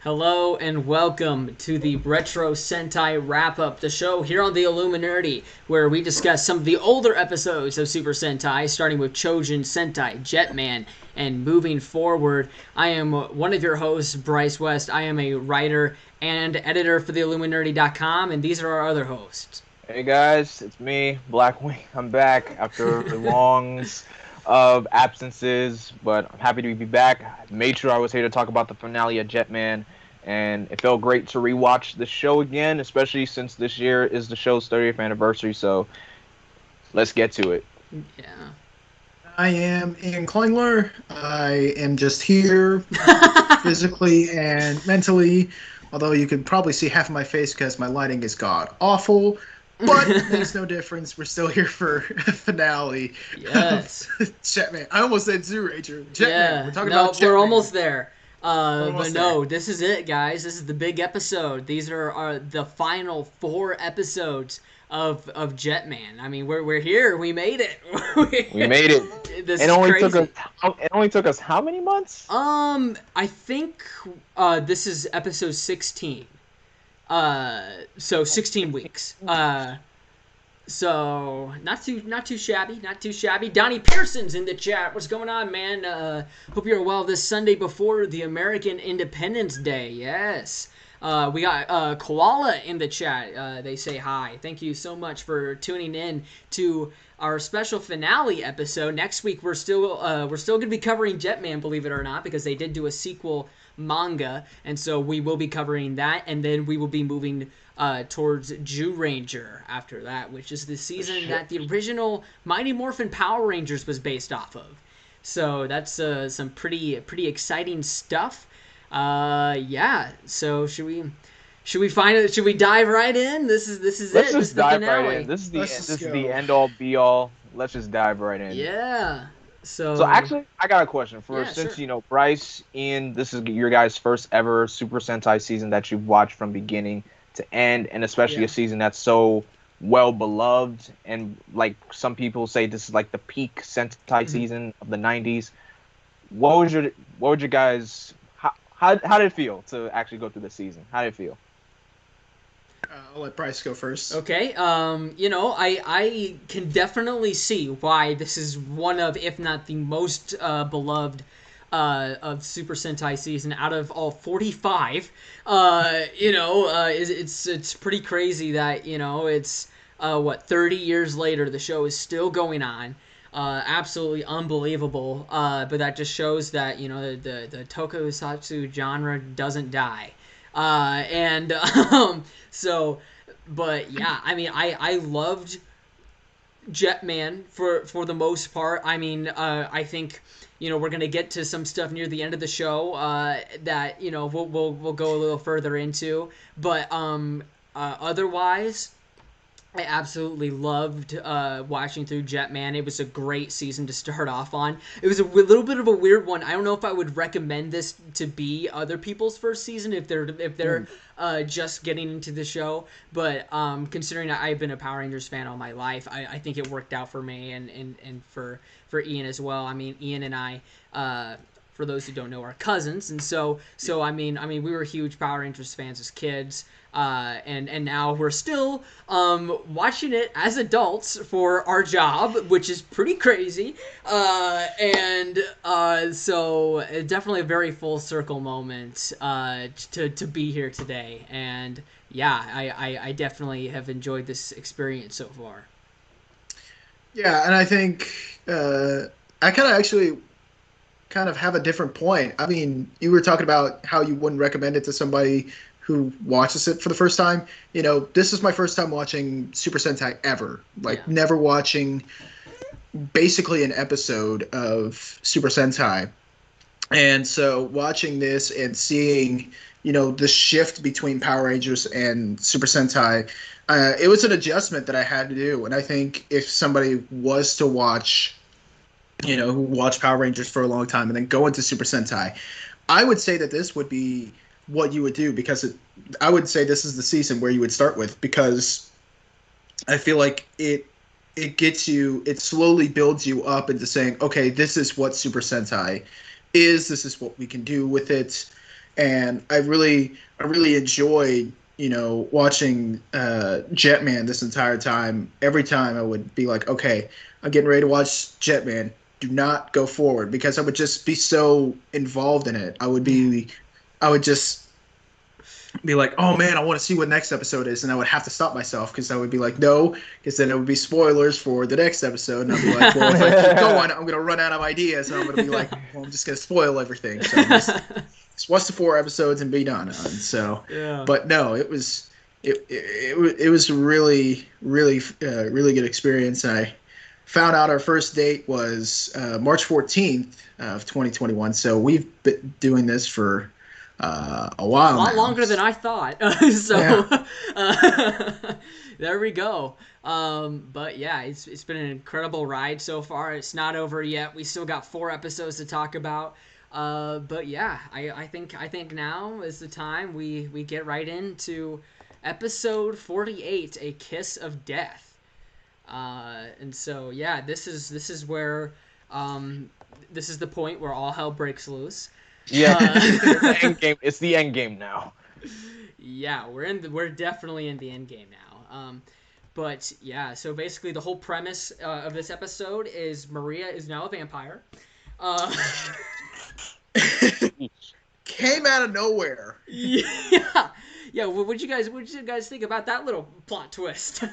Hello and welcome to the Retro Sentai Wrap-Up, the show here on the Illuminerdi, where we discuss some of the older episodes of Super Sentai, starting with Choujin Sentai Jetman, and moving forward. I am one of your hosts, Bryce West. I am a writer and editor for the Illuminerdi.com, and these are our other hosts. Hey guys, it's me, Blackwing. I'm back after longs of absences, but I'm happy to be back. I made sure I was here to talk about the finale of Jetman, and it felt great to rewatch the show again, especially since this year is the show's 30th anniversary. So let's get to it. Yeah. I am Ian Klingler. I am just here physically and mentally, although you could probably see half of my face because my lighting is god awful. But it makes no difference. We're still here for a finale. Yes. Jetman. I almost said Zoo Ranger. Jetman. Yeah. We're talking about Jetman. We're almost there. Almost But no, there. this is it, guys. This is the big episode. These are the final 4 episodes of Jetman. I mean, we're here. We made it. We made it. This It is only crazy. took us how many months? I think this is episode 16. So 16 weeks. So not too shabby. Donnie Pearson's in the chat. What's going on, man? Hope you're well this Sunday before the American Independence Day. Yes. We got Koala in the chat. They say hi. Thank you so much for tuning in to our special finale episode. Next week we're still gonna be covering Jetman, believe it or not, because they did do a sequel manga, and so we will be covering that, and then we will be moving towards Jew Ranger after that, which is the season that the original Mighty Morphin Power Rangers was based off of. So that's some pretty exciting stuff. Yeah. So should we dive right in? This is Let's it. just This is the dive finale. right in. This Let's is just the go. end all be all. Let's just dive right in. Yeah. So So actually, I got a question for Yeah, since sure. Bryce, Ian, this is your guys' first ever Super Sentai season that you've watched from beginning to end, and especially Yeah. a season that's so well beloved, and like some people say, this is like the peak Sentai season of the '90s. What was your guys? How did it feel to actually go through the season? How did it feel? I'll let Bryce go first. Okay, I can definitely see why this is one of, if not the most beloved of Super Sentai season out of all 45. It's pretty crazy that it's 30 years later the show is still going on. Absolutely unbelievable. But that just shows that the tokusatsu genre doesn't die. And so, but yeah, I mean, I loved Jetman for the most part. I mean, I think we're gonna get to some stuff near the end of the show that we'll go a little further into, but otherwise, I absolutely loved watching through Jetman. It was a great season to start off on. It was a little bit of a weird one. I don't know if I would recommend this to be other people's first season if they're just getting into the show. But considering I've been a Power Rangers fan all my life, I think it worked out for me and for Ian as well. I mean, Ian and I. For those who don't know, are cousins, and so I mean, we were huge Power Rangers fans as kids, and now we're still watching it as adults for our job, which is pretty crazy, and so definitely a very full circle moment to be here today, and yeah, I definitely have enjoyed this experience so far. Yeah, and I think I kind of have a different point. I mean, you were talking about how you wouldn't recommend it to somebody who watches it for the first time. This is my first time watching Super Sentai ever. Never watching basically an episode of Super Sentai. And so watching this and seeing, the shift between Power Rangers and Super Sentai, it was an adjustment that I had to do. And I think if somebody was to watch who watched Power Rangers for a long time and then go into Super Sentai, I would say that this would be what you would do, because I would say this is the season where you would start with, because I feel like it slowly builds you up into saying, okay, this is what Super Sentai is, this is what we can do with it. and I really enjoyed watching Jetman this entire time. Every time I would be like, okay, I'm getting ready to watch Jetman. Do not go forward, because I would just be so involved in it. I would just be like, oh man, I want to see what next episode is, and I would have to stop myself because I would be like, no, because then it would be spoilers for the next episode, and I'd be like, well, if I keep going, I'm gonna run out of ideas, and I'm gonna be like, well, I'm just gonna spoil everything. So just watch the 4 episodes and be done. And so, Yeah. but no, it was really good experience. I found out our first date was March 14th of 2021. So we've been doing this for a while A lot now. longer than I thought. There we go. But yeah, it's been an incredible ride so far. It's not over yet. We still got 4 episodes to talk about. But yeah, I think now is the time we get right into episode 48, A Kiss of Death. And so yeah, this is where this is the point where all hell breaks loose. Yeah, it's the end game. It's the end game now. Yeah, we're definitely in the end game now. But yeah, so basically the whole premise of this episode is Maria is now a vampire. Came out of nowhere. Yeah, yeah. What'd you guys think about that little plot twist?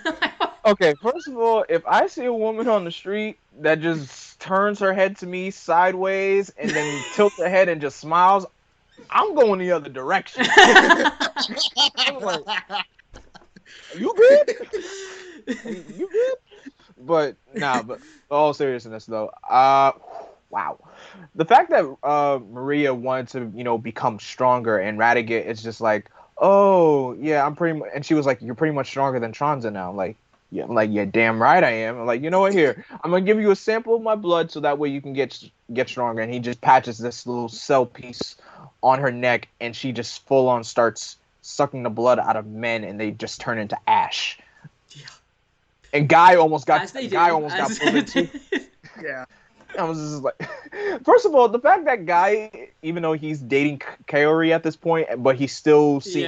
Okay, first of all, if I see a woman on the street that just turns her head to me sideways and then tilts her head and just smiles, I'm going the other direction. I'm like, you good? You good? But all seriousness though, wow. The fact that Maria wanted to, become stronger, and Radiguet is just like, oh yeah, I'm pretty much, and she was like, you're pretty much stronger than Tronza now. Yeah, I'm like, yeah, damn right I am. I'm like, you know what? Here, I'm gonna give you a sample of my blood so that way you can get stronger. And he just patches this little cell piece on her neck, and she just full on starts sucking the blood out of men, and they just turn into ash. Yeah. And Guy almost got pulled into. Yeah. I was just like, first of all, the fact that Guy, even though he's dating Kaori at this point, but he still seems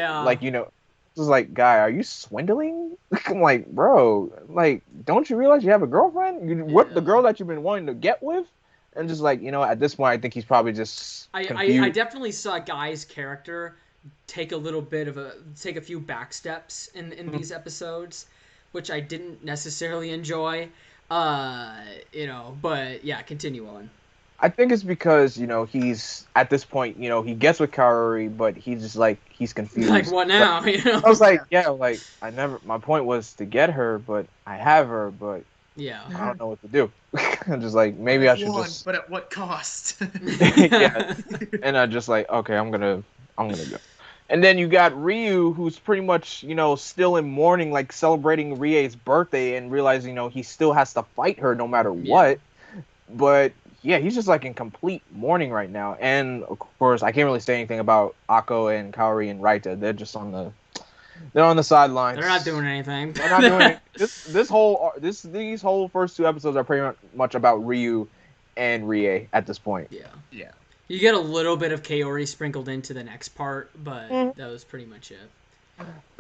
just like, Guy, are you swindling? I'm like, bro, like, don't you realize you have a girlfriend? The girl that you've been wanting to get with? And just like, at this point, I think he's probably just confused. I definitely saw Guy's character take a few back steps in these episodes, which I didn't necessarily enjoy. But yeah, continue on. I think it's because, he's at this point, he gets with Kaori, but he's just like, he's confused. Like, what now? I was like, yeah, like, my point was to get her, but I have her, but yeah, I don't know what to do. I'm just like, maybe I should just. But at what cost? Yeah. And I just like, okay, I'm gonna go. And then you got Ryu, who's pretty much, still in mourning, like celebrating Rie's birthday and realizing, he still has to fight her no matter what. But yeah, he's just like in complete mourning right now. And of course, I can't really say anything about Akko and Kaori and Raita. They're just on the sidelines. They're not doing anything. They're not doing it. These whole first 2 episodes are pretty much about Ryu and Rie at this point. Yeah. Yeah. You get a little bit of Kaori sprinkled into the next part, but that was pretty much it.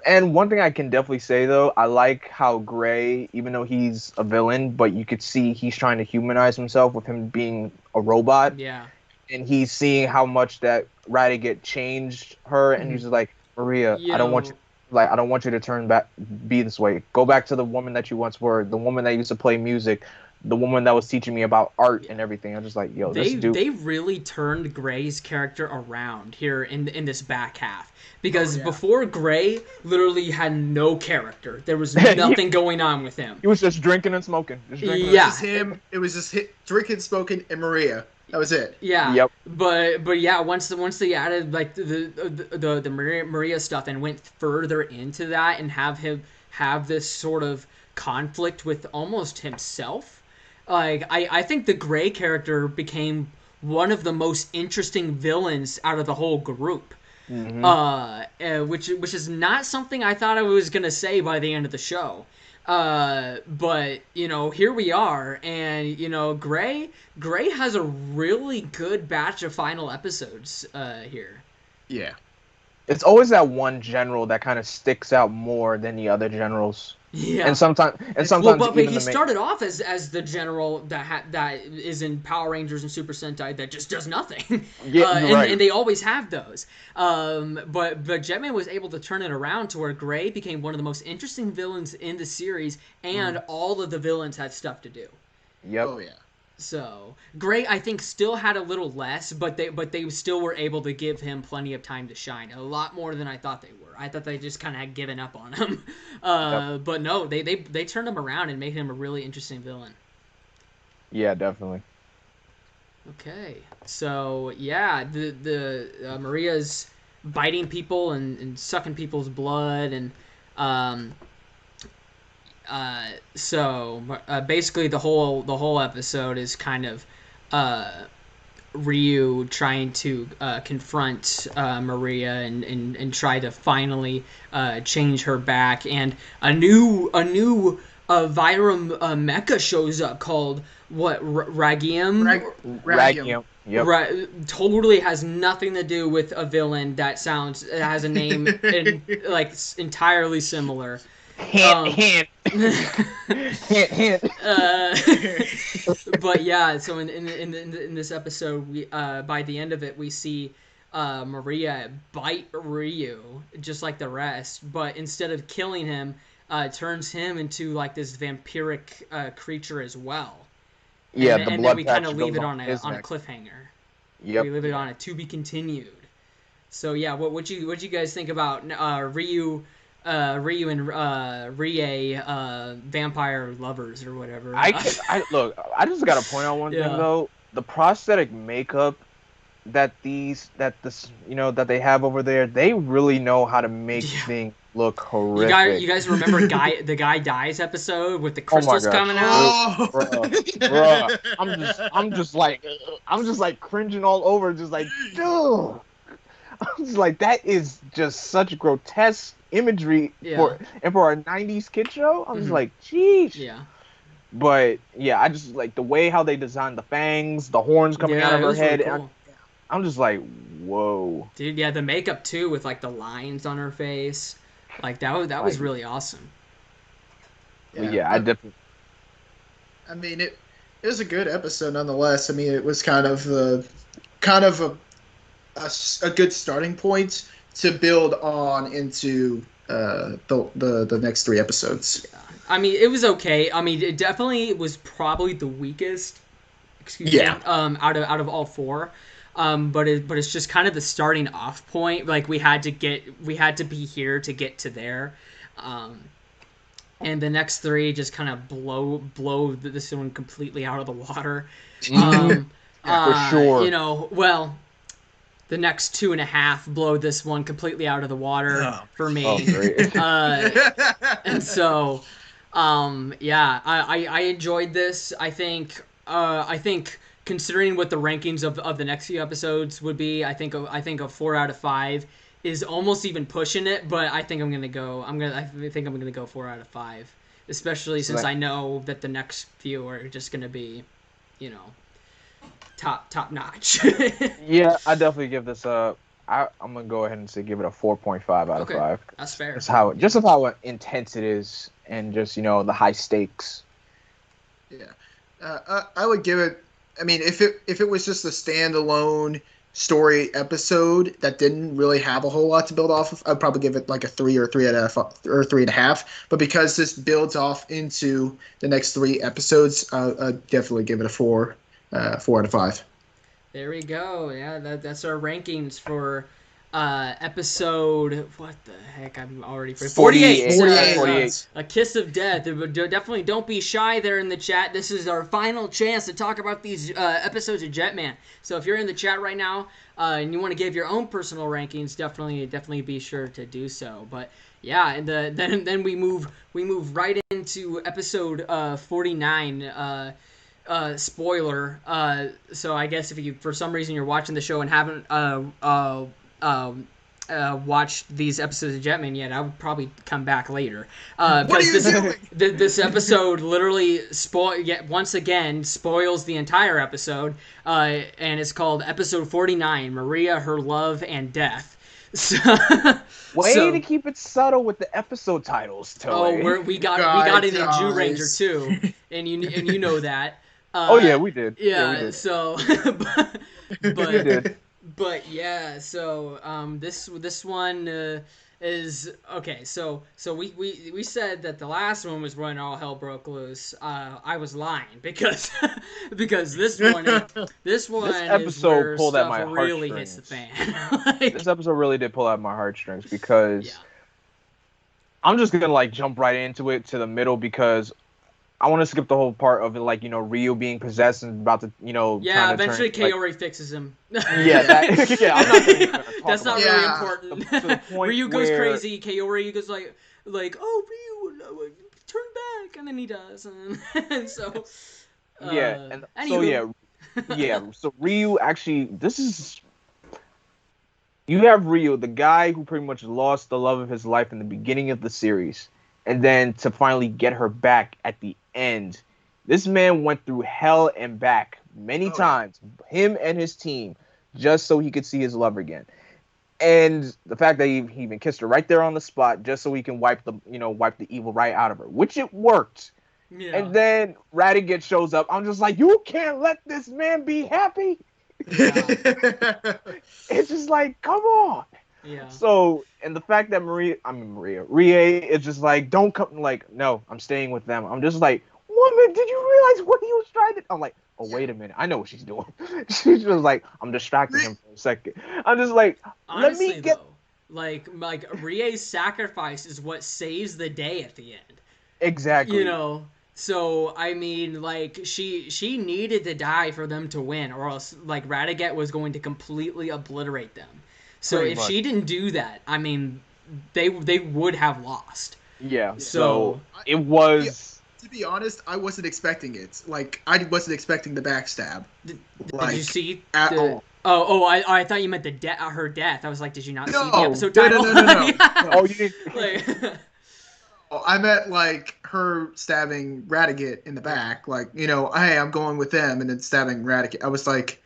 And one thing I can definitely say, though, I like how Gray, even though he's a villain, but you could see he's trying to humanize himself with him being a robot. Yeah. And he's seeing how much that Radiguet changed her, and he's just like, Maria, I don't want you to turn back, be this way. Go back to the woman that you once were, the woman that used to play music, the woman that was teaching me about art and everything. I'm just like, yo, this dude. They really turned Gray's character around here in this back half. Because before, Gray literally had no character. There was nothing going on with him. He was just drinking and smoking. It was just drinking, smoking, and Maria. That was it. Yeah. Yep. But yeah, once they added like the Maria stuff and went further into that and have this sort of conflict with almost himself, like I think the Gray character became one of the most interesting villains out of the whole group. Mm-hmm. Which is not something I thought I was gonna say by the end of the show. But here we are, and Gray has a really good batch of final episodes here. Yeah. It's always that one general that kind of sticks out more than the other generals. Yeah. And sometimes Well, but even he the main. started off as the general that is in Power Rangers and Super Sentai that just does nothing. Yeah, right. And they always have those. But Jetman was able to turn it around to where Gray became one of the most interesting villains in the series, and all of the villains had stuff to do. Yep. Oh yeah. So Gray, I think, still had a little less, but they still were able to give him plenty of time to shine. A lot more than I thought they were. I thought they just kind of had given up on him. But no, they turned him around and made him a really interesting villain. Yeah, definitely. Okay, so yeah, the Maria's biting people and sucking people's blood, and so basically the whole episode is kind of Ryu trying to confront Maria and try to finally change her back, and a new Vyram mecha shows up called Ragium. Ragium. Yep. Totally has nothing to do with a villain that has a name like entirely similar. Hint. Hint. But yeah, so in this episode, we by the end of it, we see Maria bite Ryu just like the rest, but instead of killing him, turns him into like this vampiric creature as well. Yeah, and then we kind of leave it on a cliffhanger. Yep. We leave it on a to be continued. So yeah, what you guys think about Ryu and Rie vampire lovers or whatever? I just gotta point out one thing though. The prosthetic makeup that they have over there, they really know how to make things look horrific. You guys remember the guy dies episode with the crystals coming out? Oh. Bruh. I'm just like cringing all over, just like, dude. I'm just like, that is just such grotesque imagery for a 90s kid show. I'm just like, jeez. Yeah. But yeah, I just like the way how they designed the fangs, the horns coming out of her head. Really cool. I'm just like, whoa. Dude, yeah, the makeup too with like the lines on her face. Like that was really awesome. Yeah, I definitely. I mean, it was a good episode nonetheless. I mean, it was kind of a good starting point to build on into the next 3 episodes. Yeah. I mean, it was okay. I mean, it definitely was probably the weakest. Excuse me. Out of all 4. But it's just kind of the starting off point. Like we had to be here to get to there, and the next 3 just kind of blow this one completely out of the water. For sure. Well, the next 2.5 blow this one completely out of the water for me. Oh, great. And so, I enjoyed this. I think considering what the rankings of the next few episodes would be, I think a 4 out of 5 is almost even pushing it. But I think I'm gonna go 4 out of 5, especially since I know that the next few are just gonna be, top notch. Yeah, I definitely give this I'm gonna go ahead and give it a 4.5 out of 5. That's fair. Just how intense it is, and just the high stakes. Yeah, I would give it. I mean, if it was just a standalone story episode that didn't really have a whole lot to build off of, I'd probably give it like a 3 or 3.5. But because this builds off into the next 3 episodes, I'd definitely give it a 4 out of 5. There we go. Yeah, that's our rankings for episode. What the heck? I'm already 48. A Kiss of Death. Definitely don't be shy there in the chat. This is our final chance to talk about these episodes of Jetman. So if you're in the chat right now and you want to give your own personal rankings, definitely be sure to do so. But yeah, and then we move right into episode 49. Spoiler. So I guess if you for some reason you're watching the show and haven't watched these episodes of Jetman yet, I would probably come back later. What are you doing? This episode literally once again spoils the entire episode, and it's called episode 49, Maria, Her Love, and Death. So, Way to keep it subtle with the episode titles, Toei. we got it in Jew Ranger too, and you know that. Oh yeah, we did. Yeah, we Yeah. did. So, We did. but yeah. So this one is okay. So we said that the last one was when all hell broke loose. I was lying because because this one is episode where pulled at stuff my really hits the heartstrings. fan. This episode really did pull at my heartstrings because Yeah. I'm just gonna like jump right into it to the middle because I want to skip the whole part of it, like, you know, Ryu being possessed and about to, you know, Yeah, trying to eventually turn, Kaori fixes him. yeah, that, yeah, I'm not gonna talk That's not about really Yeah. important. To the point Ryu goes where- crazy. Kaori goes like, oh Ryu, no, turn back, and then he does, and so. Yeah, and so anywho. yeah. So Ryu actually, this is. You have Ryu, the guy who pretty much lost the love of his life in the beginning of the series, and then to finally get her back at the end. This man went through hell and back many times, him and his team, just so he could see his love again. And the fact that he even kissed her right there on the spot, just so he can wipe the evil right out of her, which it worked. Yeah. And then Radiguet shows up. I'm just like, you can't let this man be happy. It's just like, come on. Yeah. So, and the fact that Rie is just like, don't come, like, no, I'm staying with them. I'm just like, woman, did you realize what he was trying to? I'm like, oh, wait a minute, I know what she's doing. She's just like, I'm distracting him for a second. I'm just like, Honestly, let me get. though, like Rie's sacrifice is what saves the day at the end. Exactly. You know. So I mean, like she needed to die for them to win, or else like Radiguet was going to completely obliterate them. So Pretty if much. she didn't do that, I mean, they would have lost. Yeah. So it was. To be honest, I wasn't expecting it. Like, I wasn't expecting the backstab. Did Like, you see at the? all. I thought you meant the her death. I was like, did you not see the No, episode no, title? no. Oh, you didn't. Like, Oh, I meant like her stabbing Radiguet in the back. Like, you know, hey, I'm going with them, and then stabbing Radiguet. I was like,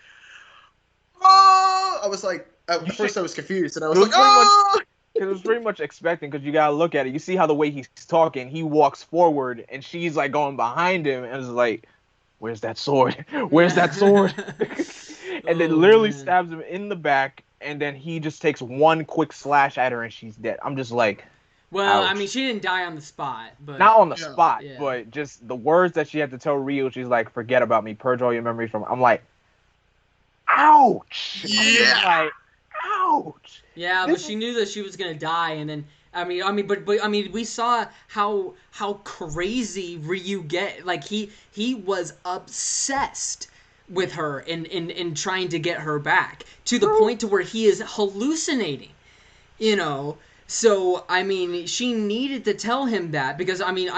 oh! I was like, at first I was confused, and I was It was like, pretty much- oh! It was pretty much expecting because you gotta look at it. You see how the way he's talking, he walks forward and she's like going behind him and is like, "Where's that sword? Where's that sword?" And then Oh, literally man. stabs him in the back, and then he just takes one quick slash at her and she's dead. I'm just like, Well, I ouch. mean, she didn't die on the spot, but not on the Yeah. spot, Yeah. but just the words that she had to tell Ryu. She's like, "Forget about me. Purge all your memories from." I'm like, ouch. I'm just Yeah. like, ouch. yeah, but This she knew that she was gonna die, and then but we saw how crazy Ryu get. Like he was obsessed with her and trying to get her back to the point to where he is hallucinating. You know. So I mean, she needed to tell him that because I mean,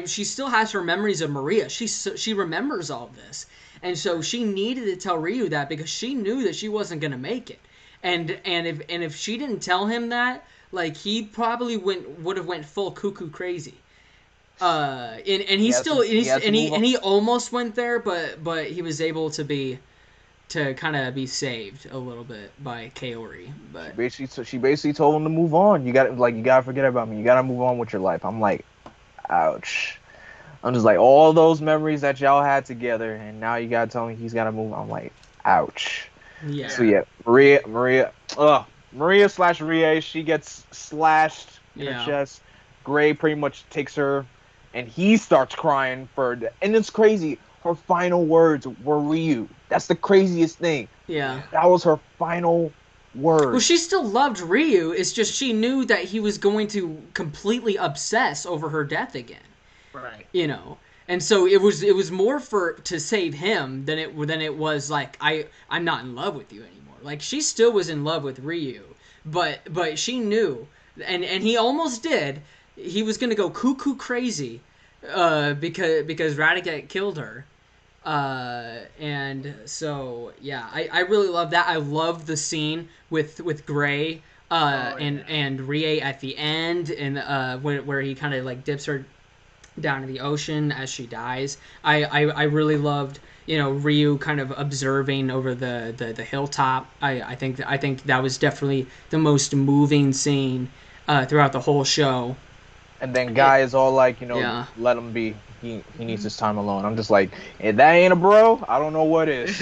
she still has her memories of Maria. She remembers all of this, and so she needed to tell Ryu that because she knew that she wasn't gonna make it. And if she didn't tell him that, like he probably would have went full cuckoo crazy. And he He still has to move on. he almost went there, but he was able to kind of be saved a little bit by Kaori. But She basically told him to move on. You gotta forget about me. You gotta move on with your life. I'm like, ouch. I'm just like, all those memories that y'all had together, and now you gotta tell me he's gotta move on. I'm like, ouch. yeah, So yeah, Maria slash Rie, she gets slashed in Yeah. her chest. Gray pretty much takes her, and he starts crying and it's crazy. Her final words were Ryu. That's the craziest thing. yeah. That was her final word. Well, she still loved Ryu. It's just she knew that he was going to completely obsess over her death again. Right. You know, and so it was more to save him than it was like I'm not in love with you anymore. Like she still was in love with Ryu, but she knew, and he almost did. He was gonna go cuckoo crazy, because Radiguet killed her. And so yeah, I really love that. I love the scene with Gray and Rie at the end, and where he kind of like dips down in the ocean as she dies. I really loved, Ryu kind of observing over the hilltop. I think that was definitely the most moving scene throughout the whole show. And then Guy is all like, Yeah. let him be. He needs his time alone. I'm just like, if that ain't a bro, I don't know what is.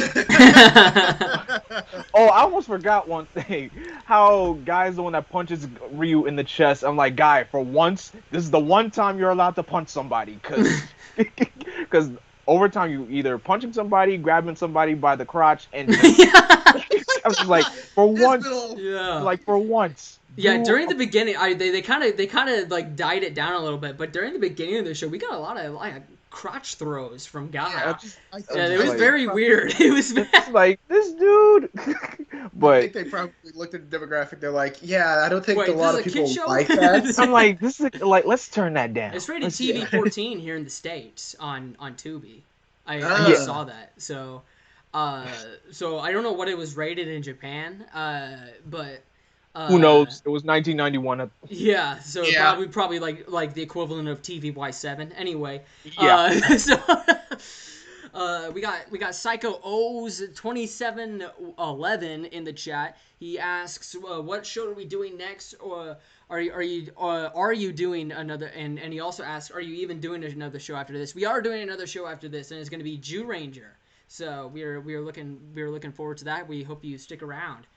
Oh, I almost forgot one thing. How Guy's the one that punches Ryu in the chest. I'm like, Guy, for once, this is the one time you're allowed to punch somebody. Because over time, you either punching somebody, grabbing somebody by the crotch, and I was just like, for once. Yeah. Like, for once. Yeah, during the beginning, they kind of like died it down a little bit, but during the beginning of the show, we got a lot of crotch throws from Guy. Yeah, it was very weird. It was like this dude. But I think they probably looked at the demographic. They're like, yeah, I don't think a lot of people show? like that. I'm like, this is like, let's turn that down. It's rated TV 14 here in the States on Tubi. I saw that. So I don't know what it was rated in Japan, but. Who knows? It was 1991. Yeah, so probably like the equivalent of TVY7. Anyway, yeah. We got Psycho O's 2711 in the chat. He asks, "What show are we doing next? Or are you doing another?" And he also asks, "Are you even doing another show after this?" We are doing another show after this, and it's going to be Jew Ranger. So we are looking forward to that. We hope you stick around.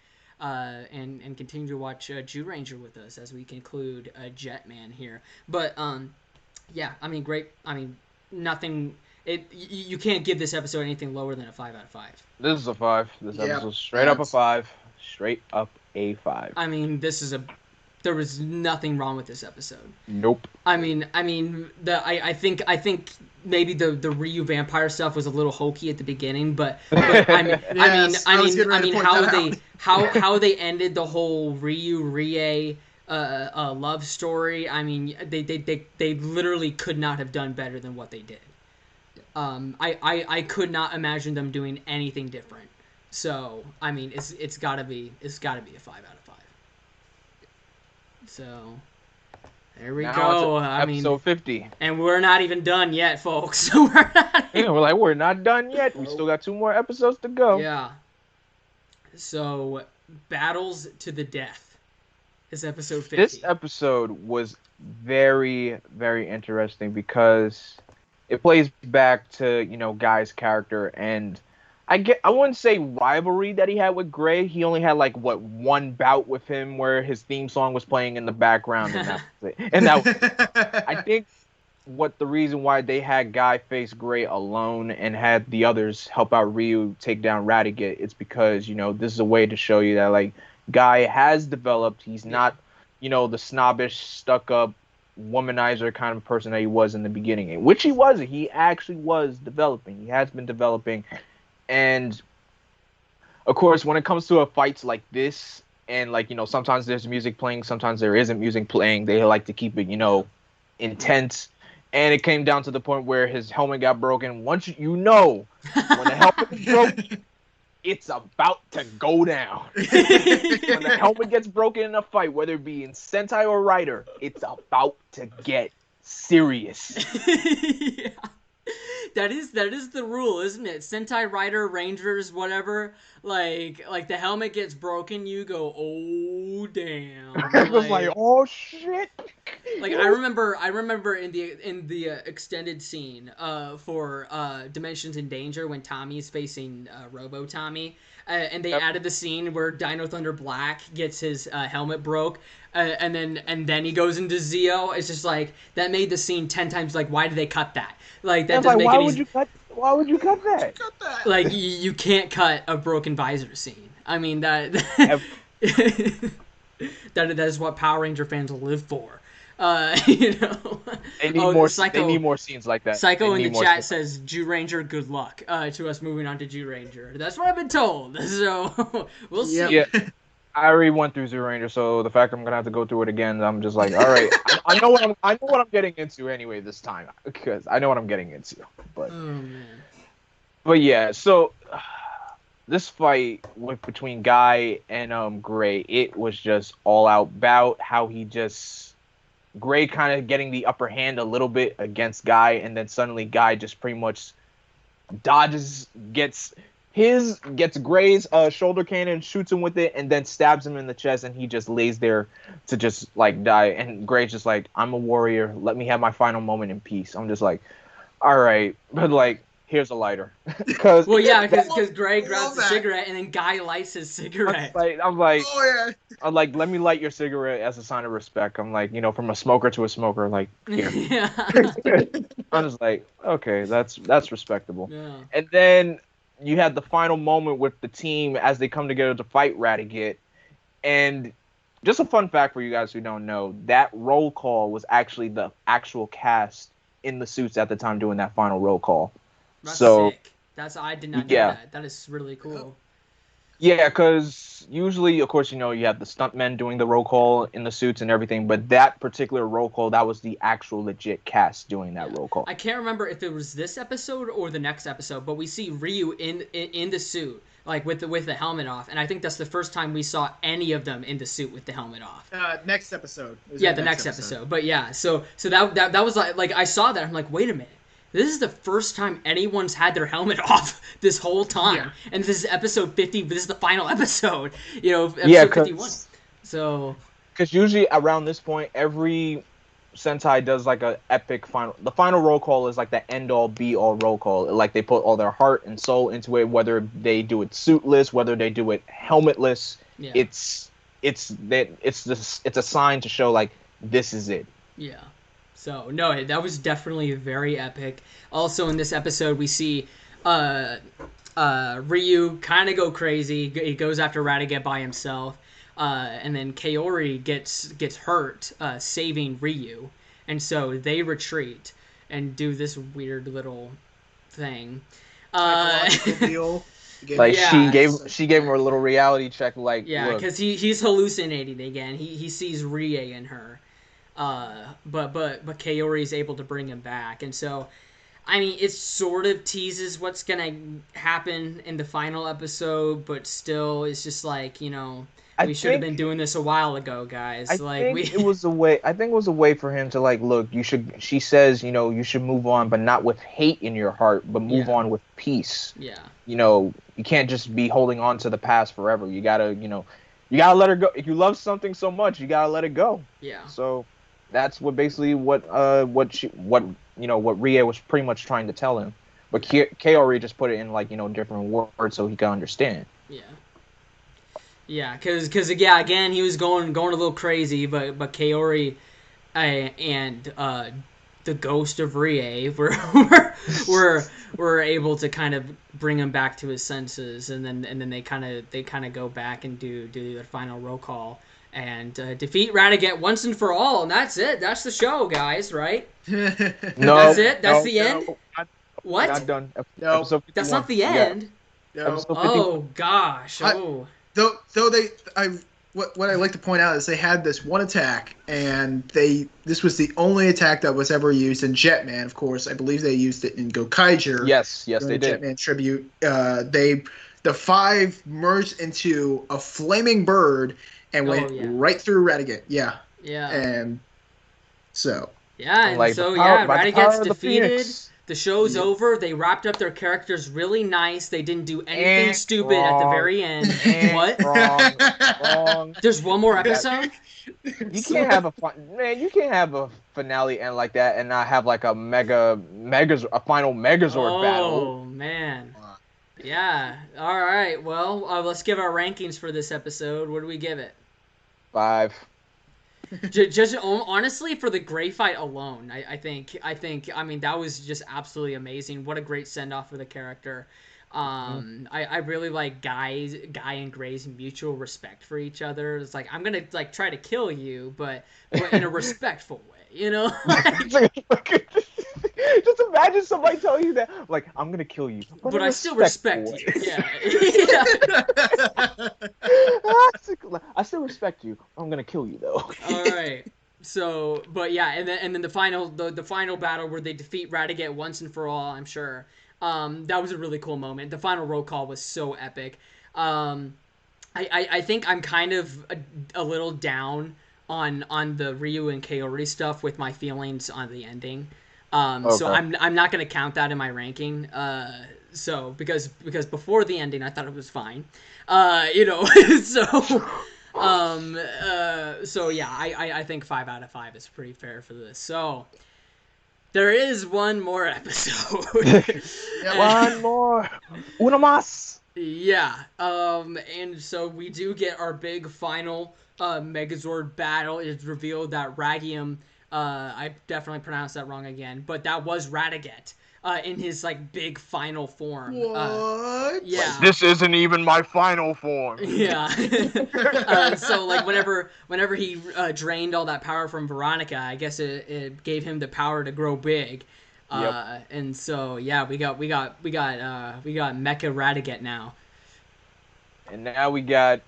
And continue to watch Jew Ranger with us as we conclude Jetman here. But yeah, I mean, great. I mean, nothing. You can't give this episode anything lower than a 5 out of 5. This is a 5. This episode straight up a 5. Straight up a 5. I mean, there was nothing wrong with this episode. Nope. I think maybe the Ryu vampire stuff was a little hokey at the beginning, but I mean how they ended the whole Ryu Rie love story. I mean, they literally could not have done better than what they did. I could not imagine them doing anything different. So I mean, it's gotta be a 5 out of 5. So there we go. I mean, episode 50, and we're not even done yet, folks. We're not done yet. We still got 2 more episodes to go. Yeah. So, Battles to the Death is episode 50. This episode was very, very interesting because it plays back to Guy's character, and I wouldn't say rivalry that he had with Gray. He only had one bout with him where his theme song was playing in the background, and that was it. And I think the reason why they had Guy face Gray alone and had the others help out Ryu take down Radiguet, it's because this is a way to show you that Guy has developed. He's not the snobbish, stuck up womanizer kind of person that he was in the beginning, which he wasn't. He actually was developing. He has been developing. And of course, when it comes to fights like this, and sometimes there's music playing, sometimes there isn't music playing. They like to keep it, intense. And it came down to the point where his helmet got broken. Once when the helmet broke, it's about to go down. When the helmet gets broken in a fight, whether it be in Sentai or Rider, it's about to get serious. Yeah. That is the rule, isn't it? Sentai Rider, Rangers, whatever. Like the helmet gets broken, you go, oh damn. I was like, oh shit. I remember in the extended scene for Dimensions in Danger when Tommy's facing Robo Tommy, and they added the scene where Dino Thunder Black gets his helmet broke, and then he goes into Zeo. It's just that made the scene 10 times. Why did they cut that? That doesn't make any sense. Why would you cut that? You can't cut a broken visor scene. I mean that is what Power Ranger fans live for. They need more. They need more scenes like that. Psycho in the chat says, "Jew Ranger, good luck." To us moving on to Jew Ranger. That's what I've been told. So we'll see. Yeah. I already went through Zero Ranger, so the fact I'm gonna have to go through it again, I'm just like, all right, I know what I'm getting into anyway this time, because I know what I'm getting into. But yeah, so this fight between Guy and Gray, it was just all out bout. How he just Gray kind of getting the upper hand a little bit against Guy, and then suddenly Guy just pretty much dodges, gets Gray's shoulder cannon, shoots him with it, and then stabs him in the chest, and he just lays there to just like die. And Gray's just like, I'm a warrior. Let me have my final moment in peace. I'm just like, all right, but like, here's a lighter. Because Gray grabs the cigarette and then Guy lights his cigarette. I'm like, let me light your cigarette as a sign of respect. I'm like, from a smoker to a smoker, like, here. Yeah. I'm just like, okay, that's respectable. Yeah. And then you had the final moment with the team as they come together to fight Radiguet. And just a fun fact for you guys who don't know, that roll call was actually the actual cast in the suits at the time doing that final roll call. That's so sick. I did not know that. That is really cool. Yeah, because usually, of course, you have the stuntmen doing the roll call in the suits and everything, but that particular roll call, that was the actual legit cast doing that roll call. I can't remember if it was this episode or the next episode, but we see Ryu in the suit, like with the helmet off, and I think that's the first time we saw any of them in the suit with the helmet off. Next episode. Yeah, the next episode. But yeah, so that was like I saw that, I'm like, wait a minute. This is the first time anyone's had their helmet off this whole time. Yeah. And this is episode 50. This is the final episode, episode 51. So... Because usually around this point, every Sentai does like a epic final... The final roll call is like the end-all, be-all roll call. Like they put all their heart and soul into it, whether they do it suitless, whether they do it helmetless. Yeah. It's a sign to show like, this is it. Yeah. So, no, that was definitely very epic. Also, in this episode, we see Ryu kind of go crazy. He goes after Radiguet by himself. And then Kaori gets hurt saving Ryu. And so they retreat and do this weird little thing. Deal. Like, she gave him a little reality check. Like, yeah, because he's hallucinating again. He sees Rie in her. But Kaori is able to bring him back, and so, I mean, it sort of teases what's gonna happen in the final episode, but still, it's just like, we should have been doing this a while ago, guys. I think it was a way for him to like, look, she says, you should move on, but not with hate in your heart, but move on with peace. Yeah. You can't just be holding on to the past forever. You gotta let her go. If you love something so much, you gotta let it go. Yeah. So that's what Rie was pretty much trying to tell him, but Kaori just put it in like different words so he could understand. Yeah. Yeah, because again he was going a little crazy, but Kaori and the ghost of Rie were able to kind of bring him back to his senses, and then they kind of go back and do their final roll call and defeat Radiguet once and for all, and that's it. That's the show, guys, right? No, that's it. That's the end. What? Not done. No, that's not the end. Yeah. No. Oh gosh. Though what I like to point out is they had this one attack, and this was the only attack that was ever used in Jetman. Of course, I believe they used it in Gokaiger. Yes, they did. Jetman tribute. The five merged into a flaming bird and went right through Radiguet. Yeah. Yeah. And so. Yeah, and Radiguet's defeated. The show's over. They wrapped up their characters really nice. They didn't do anything stupid at the very end. What? Wrong. There's one more episode? You can't have a finale end like that and not have like a final Megazord battle. Oh man. Yeah. All right. Well, let's give our rankings for this episode. What do we give it? 5. Just honestly, for the Gray fight alone, I think I mean that was just absolutely amazing. What a great send off for the character. I really like Guy and Gray's mutual respect for each other. It's like, I'm gonna like try to kill you, but in a respectful way, Just imagine somebody telling you that, like, I'm gonna kill you, but I still respect you. Yeah. I still respect you. I'm gonna kill you though. All right. So, but yeah, and then the final battle where they defeat Radiguet once and for all. I'm sure. That was a really cool moment. The final roll call was so epic. I think I'm kind of a little down on the Ryu and Kaori stuff with my feelings on the ending. So Okay. I'm not gonna count that in my ranking. So because before the ending I thought it was fine. So so yeah, I think 5 out of 5 is pretty fair for this. So there is one more episode. One more. Uno más. Yeah. And so we do get our big final Megazord battle. It's revealed that Radium, I definitely pronounced that wrong again, but that was Radiguet. In his like big final form. What? Yeah. This isn't even my final form. Yeah. So like whenever he drained all that power from Veronica, I guess it gave him the power to grow big. Yep. And so yeah, we got Mecha Radiguet now. And now you got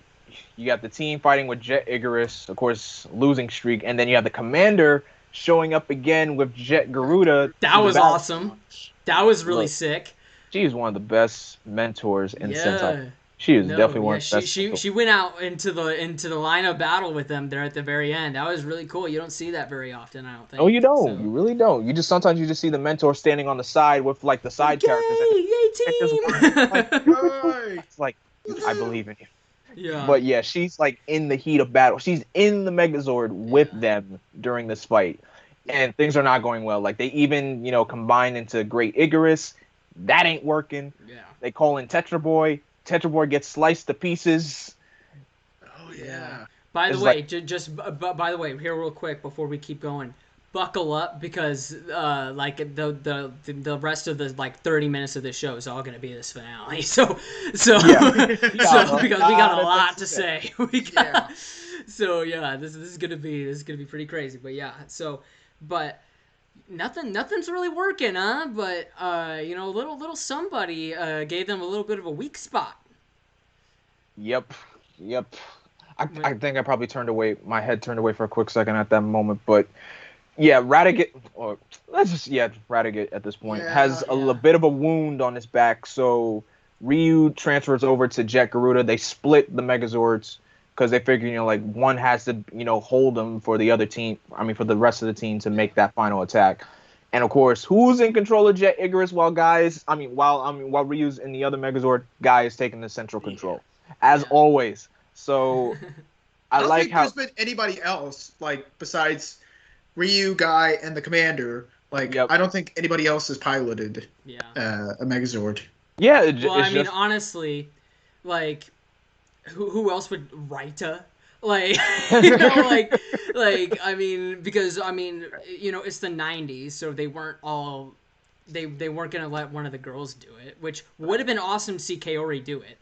the team fighting with Jet Icarus, of course, losing streak, and then you have the commander showing up again with Jet Garuda. That was awesome. That was really sick. She is one of the best mentors in Sentai. Yeah. She is definitely one of the best. She went out into the line of battle with them there at the very end. That was really cool. You don't see that very often, I don't think. No, you don't. So. You really don't. Sometimes you just see the mentor standing on the side with like the side characters. Yay team! It's like I believe in you. Yeah. But yeah, she's like in the heat of battle. She's in the Megazord with them during this fight. And things are not going well. Like they even, combine into Great Icarus. That ain't working. Yeah. They call in Tetra Boy. Tetra Boy gets sliced to pieces. Oh yeah. By the It's way, like- by the way, here real quick before we keep going, buckle up because like the rest of the like 30 minutes of the show is all gonna be this finale. So Yeah. because we got a lot to say. say. So yeah, this is gonna be pretty crazy. But yeah, but nothing's really working, huh? But little somebody gave them a little bit of a weak spot. Yep. I think I probably my head turned away for a quick second at that moment, but yeah, Radiguet at this point has a bit of a wound on his back, so Ryu transfers over to Jet Garuda. They split the Megazords because they figure, one has to, hold them for the other team. I mean, for the rest of the team to make that final attack. And of course, who's in control of Jet Icarus while Ryu's in the other Megazord, Guy is taking the central control, as always. So I don't think there's been anybody else like besides Ryu, Guy, and the commander. Like I don't think anybody else has piloted a Megazord. Yeah. Honestly, like who else would Raita? Like, because it's the 90s, so they weren't gonna let one of the girls do it, which would have been awesome to see Kaori do it.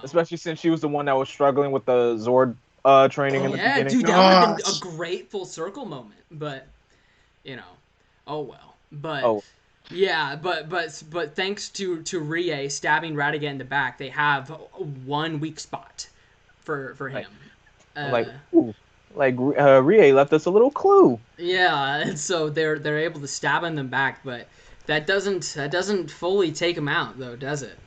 Especially since she was the one that was struggling with the Zord training in the beginning. Dude, that would have been a great full circle moment. But oh well. But yeah, but thanks to Rie stabbing Radiguet in the back, they have one weak spot for him. Rie left us a little clue. Yeah, and so they're able to stab him in the back, but that doesn't fully take him out though, does it?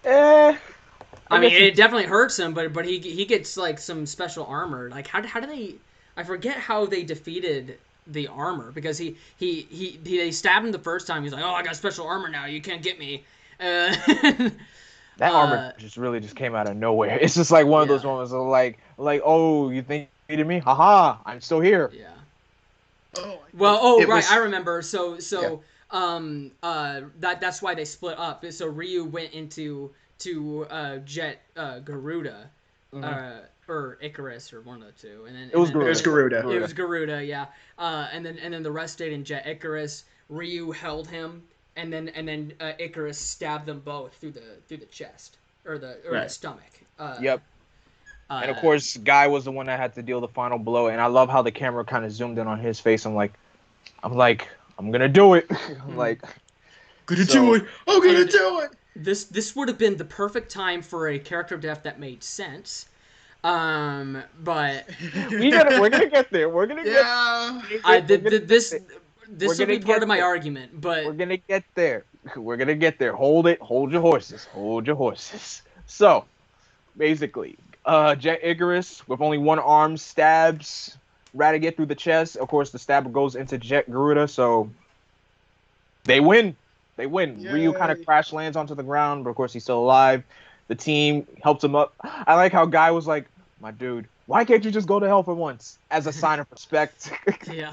It definitely hurts him, but he gets like some special armor. Like how do they? I forget how they defeated the armor because they stabbed him the first time. He's like, oh, I got special armor now. You can't get me. That armor just came out of nowhere. It's just like one of those moments of like, oh, you think you needed me? Haha, I'm still here. Yeah. Right. I remember. That's why they split up. So Ryu went into Jet Garuda, or Icarus, or one of the two, and then it was Garuda. It was Garuda, yeah. And then the rest stayed in Jet Icarus. Ryu held him, and then Icarus stabbed them both through the chest or the stomach. Yep. And of course, Guy was the one that had to deal the final blow. And I love how the camera kind of zoomed in on his face. I'm like, I'm gonna do it. I'm like, do it. I'm gonna do it. This would have been the perfect time for a character death that made sense. But we're gonna get there. We're gonna get. This will be part of my argument, but we're gonna get there. We're gonna get there. Hold it. Hold your horses. Hold your horses. So, basically, Jet Icarus, with only one arm, stabs Radiguet through the chest. Of course, the stab goes into Jet Garuda, so they win. They win. Ryu kind of Yay. crash lands onto the ground, but of course he's still alive. The team helps him up. I like how Guy was like, "My dude, why can't you just go to hell for once?" As a sign of respect. Yeah.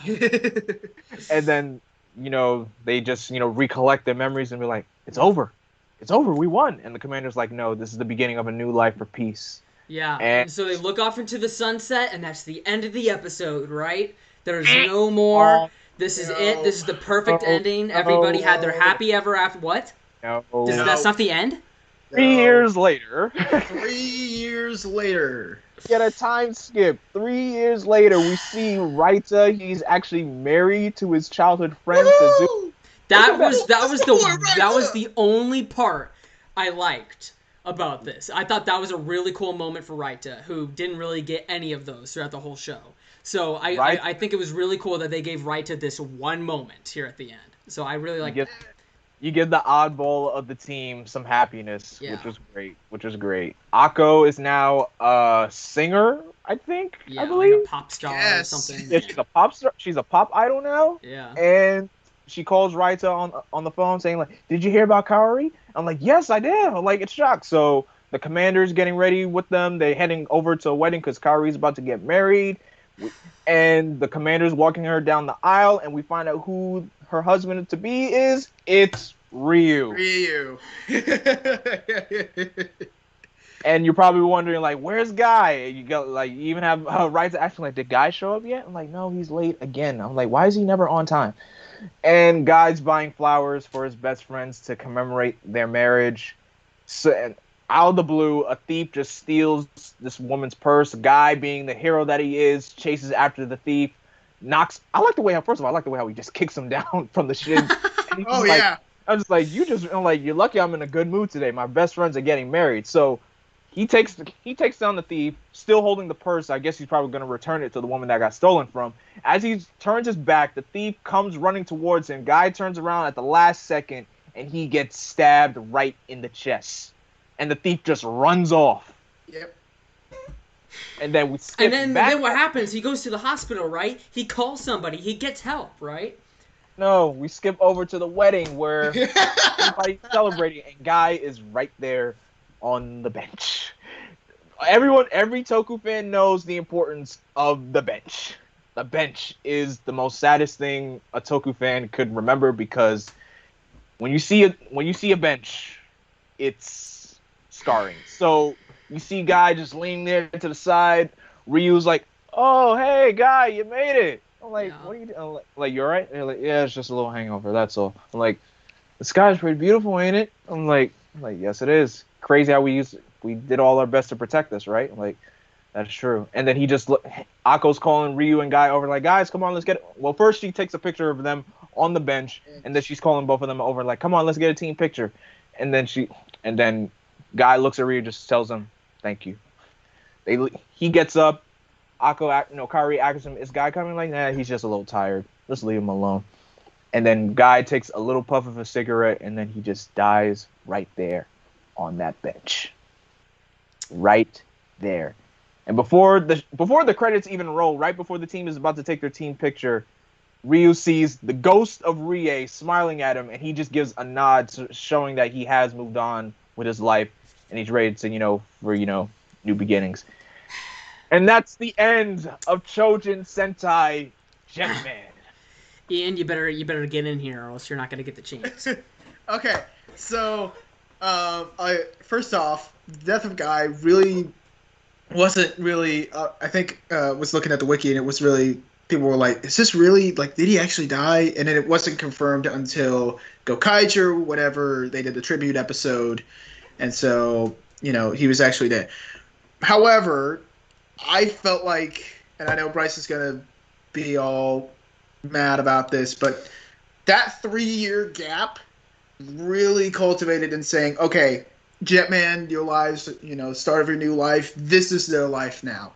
And then, they just, recollect their memories and be like, "It's over. It's over. We won." And the commander's like, "No, this is the beginning of a new life for peace." Yeah. And And so they look off into the sunset, and that's the end of the episode, right? There's no more. This is it. This is the perfect ending. Everybody had their happy ever after. What? no, That's not the end? 3 years later, 3 years later. get a time skip. 3 years later, we see Raita. He's actually married to his childhood friend. Woo! That was Raita! the only part I liked about this. I thought that was a really cool moment for Raita, who didn't really get any of those throughout the whole show. So I think it was really cool that they gave Raita this one moment here at the end. So I really like that. You give the oddball of the team some happiness, Yeah. which was great. Akko is now a singer, I think. Yeah, I like believe. a pop star Yes. or something. Yeah, she's a pop star. She's a pop idol now. Yeah. And she calls Raita on the phone saying like, "Did you hear about Kaori?" I'm like, "Yes, I did." I'm like, it's shocked. So the commander's getting ready with them. They're heading over to a wedding because Kaori's about to get married. And the commander's walking her down the aisle, and we find out who her husband to be is. It's Ryu. And you're probably wondering, like, where's Guy? You got like, you even have Raita asking, like, did Guy show up yet? I'm like, no, he's late again. I'm like, why is he never on time? And Guy's buying flowers for his best friends to commemorate their marriage. So, and out of the blue, a thief just steals this woman's purse. Guy, being the hero that he is, chases after the thief. Knocks. I like the way how. First of all, I like the way how he just kicks him down from the shins. Oh yeah. I'm just like, I'm like, you're lucky I'm in a good mood today. My best friends are getting married. So he takes down the thief, still holding the purse. I guess he's probably going to return it to the woman that got stolen from. As he turns his back, the thief comes running towards him. Guy turns around at the last second, and he gets stabbed right in the chest. And the thief just runs off. Yep. And then we skip And back. then what happens? He goes to the hospital, right? He calls somebody. He gets help, right? No, we skip over to the wedding where everybody's celebrating, and Guy is right there on the bench. Every Toku fan knows the importance of the bench. The bench is the most saddest thing a Toku fan could remember, because when you see a bench, it's scarring. So you see Guy just leaning there to the side. Ryu's like, "Oh, hey, Guy, you made it." I'm like, Yeah. "What are you doing?" I'm like, "You alright?" They're like, "Yeah, it's just a little hangover, that's all." I'm like, "The sky's pretty beautiful, ain't it?" I'm like, "Yes, it is." Crazy how we did all our best to protect this, right? I'm like, that's true. And then he just Akko's calling Ryu and Guy over, like, "Guys, come on, let's get it." Well, first she takes a picture of them on the bench, and then she's calling both of them over, like, "Come on, let's get a team picture." And then Guy looks at Ryu, just tells him, "Thank you." He gets up. Kaori asks him, "Is Guy coming?" Like, "Nah, he's just a little tired. Let's leave him alone." And then Guy takes a little puff of a cigarette, and then he just dies right there on that bench. Right there. And before the credits even roll, right before the team is about to take their team picture, Ryu sees the ghost of Rie smiling at him, and he just gives a nod, showing that he has moved on with his life, and he's ready to, for new beginnings. And that's the end of Choujin Sentai Jetman. Ian, you better get in here, or else you're not gonna get the chance. Okay, so first off, the death of Guy really wasn't really. I think was looking at the wiki, and it was really, people were like, "Is this really, like, did he actually die?" And then it wasn't confirmed until Gokaiger, whenever they did the tribute episode, and so he was actually dead. However, I felt like, and I know Bryce is gonna be all mad about this, but that 3-year gap really cultivated in saying, "Okay, Jetman, your lives, start of your new life. This is their life now."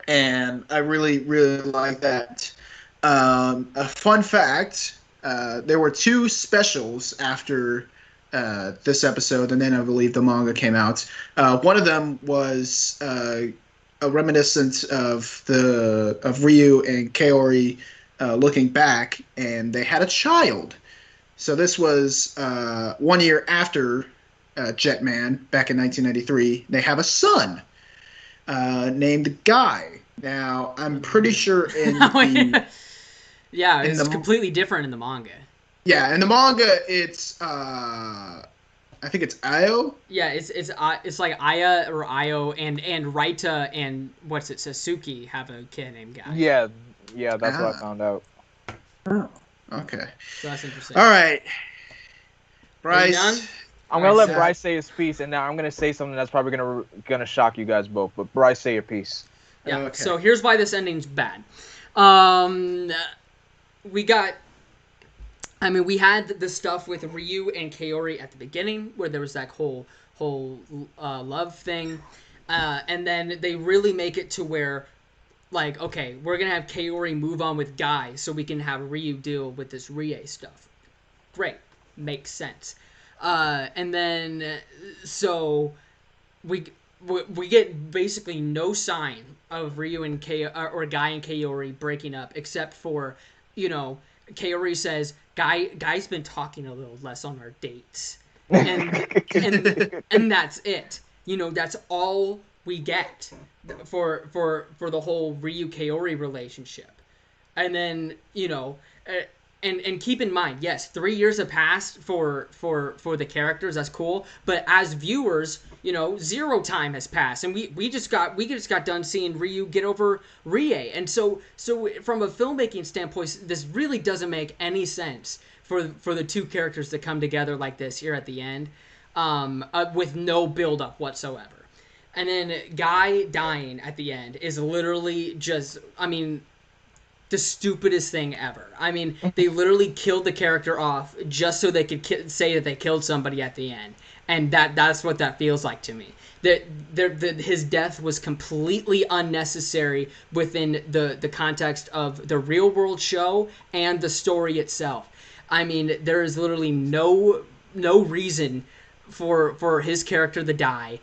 And I really, really like that. A fun fact: there were 2 specials after this episode, and then I believe the manga came out. One of them was a reminiscence of Ryu and Kaori looking back, and they had a child. So this was 1 year after Jetman, back in 1993. They have a son named Guy. Now, I'm pretty sure in the... Yeah, it's completely different in the manga. Yeah, in the manga, it's I think it's Io. Yeah, it's like Aya or Io and Raita and what's it, Sasuke have a kid named Guy. Yeah, that's what I found out. Oh, okay. So that's interesting. All right, Bryce. Bryce. I'm gonna let Bryce say his piece, and now I'm gonna say something that's probably gonna shock you guys both. But Bryce, say your piece. Yeah. Okay. So here's why this ending's bad. We had the stuff with Ryu and Kaori at the beginning, where there was that whole love thing, and then they really make it to where, like, okay, we're gonna have Kaori move on with Guy, so we can have Ryu deal with this Rie stuff. Great, makes sense. And then so we get basically no sign of Ryu and or Guy and Kaori breaking up, except for, Kaori says, Guy's been talking a little less on our dates, and that's it. That's all we get for the whole Ryu Kaori relationship. And then and keep in mind, yes, 3 years have passed for the characters. That's cool, but as viewers, zero time has passed, and we just got done seeing Ryu get over Rie, and so from a filmmaking standpoint, this really doesn't make any sense for the two characters to come together like this here at the end, with no build up whatsoever. And then Guy dying at the end is literally just, the stupidest thing ever. They literally killed the character off just so they could say that they killed somebody at the end. And that's what that feels like to me. His death was completely unnecessary within the context of the real world show and the story itself. There is literally no reason for his character to die.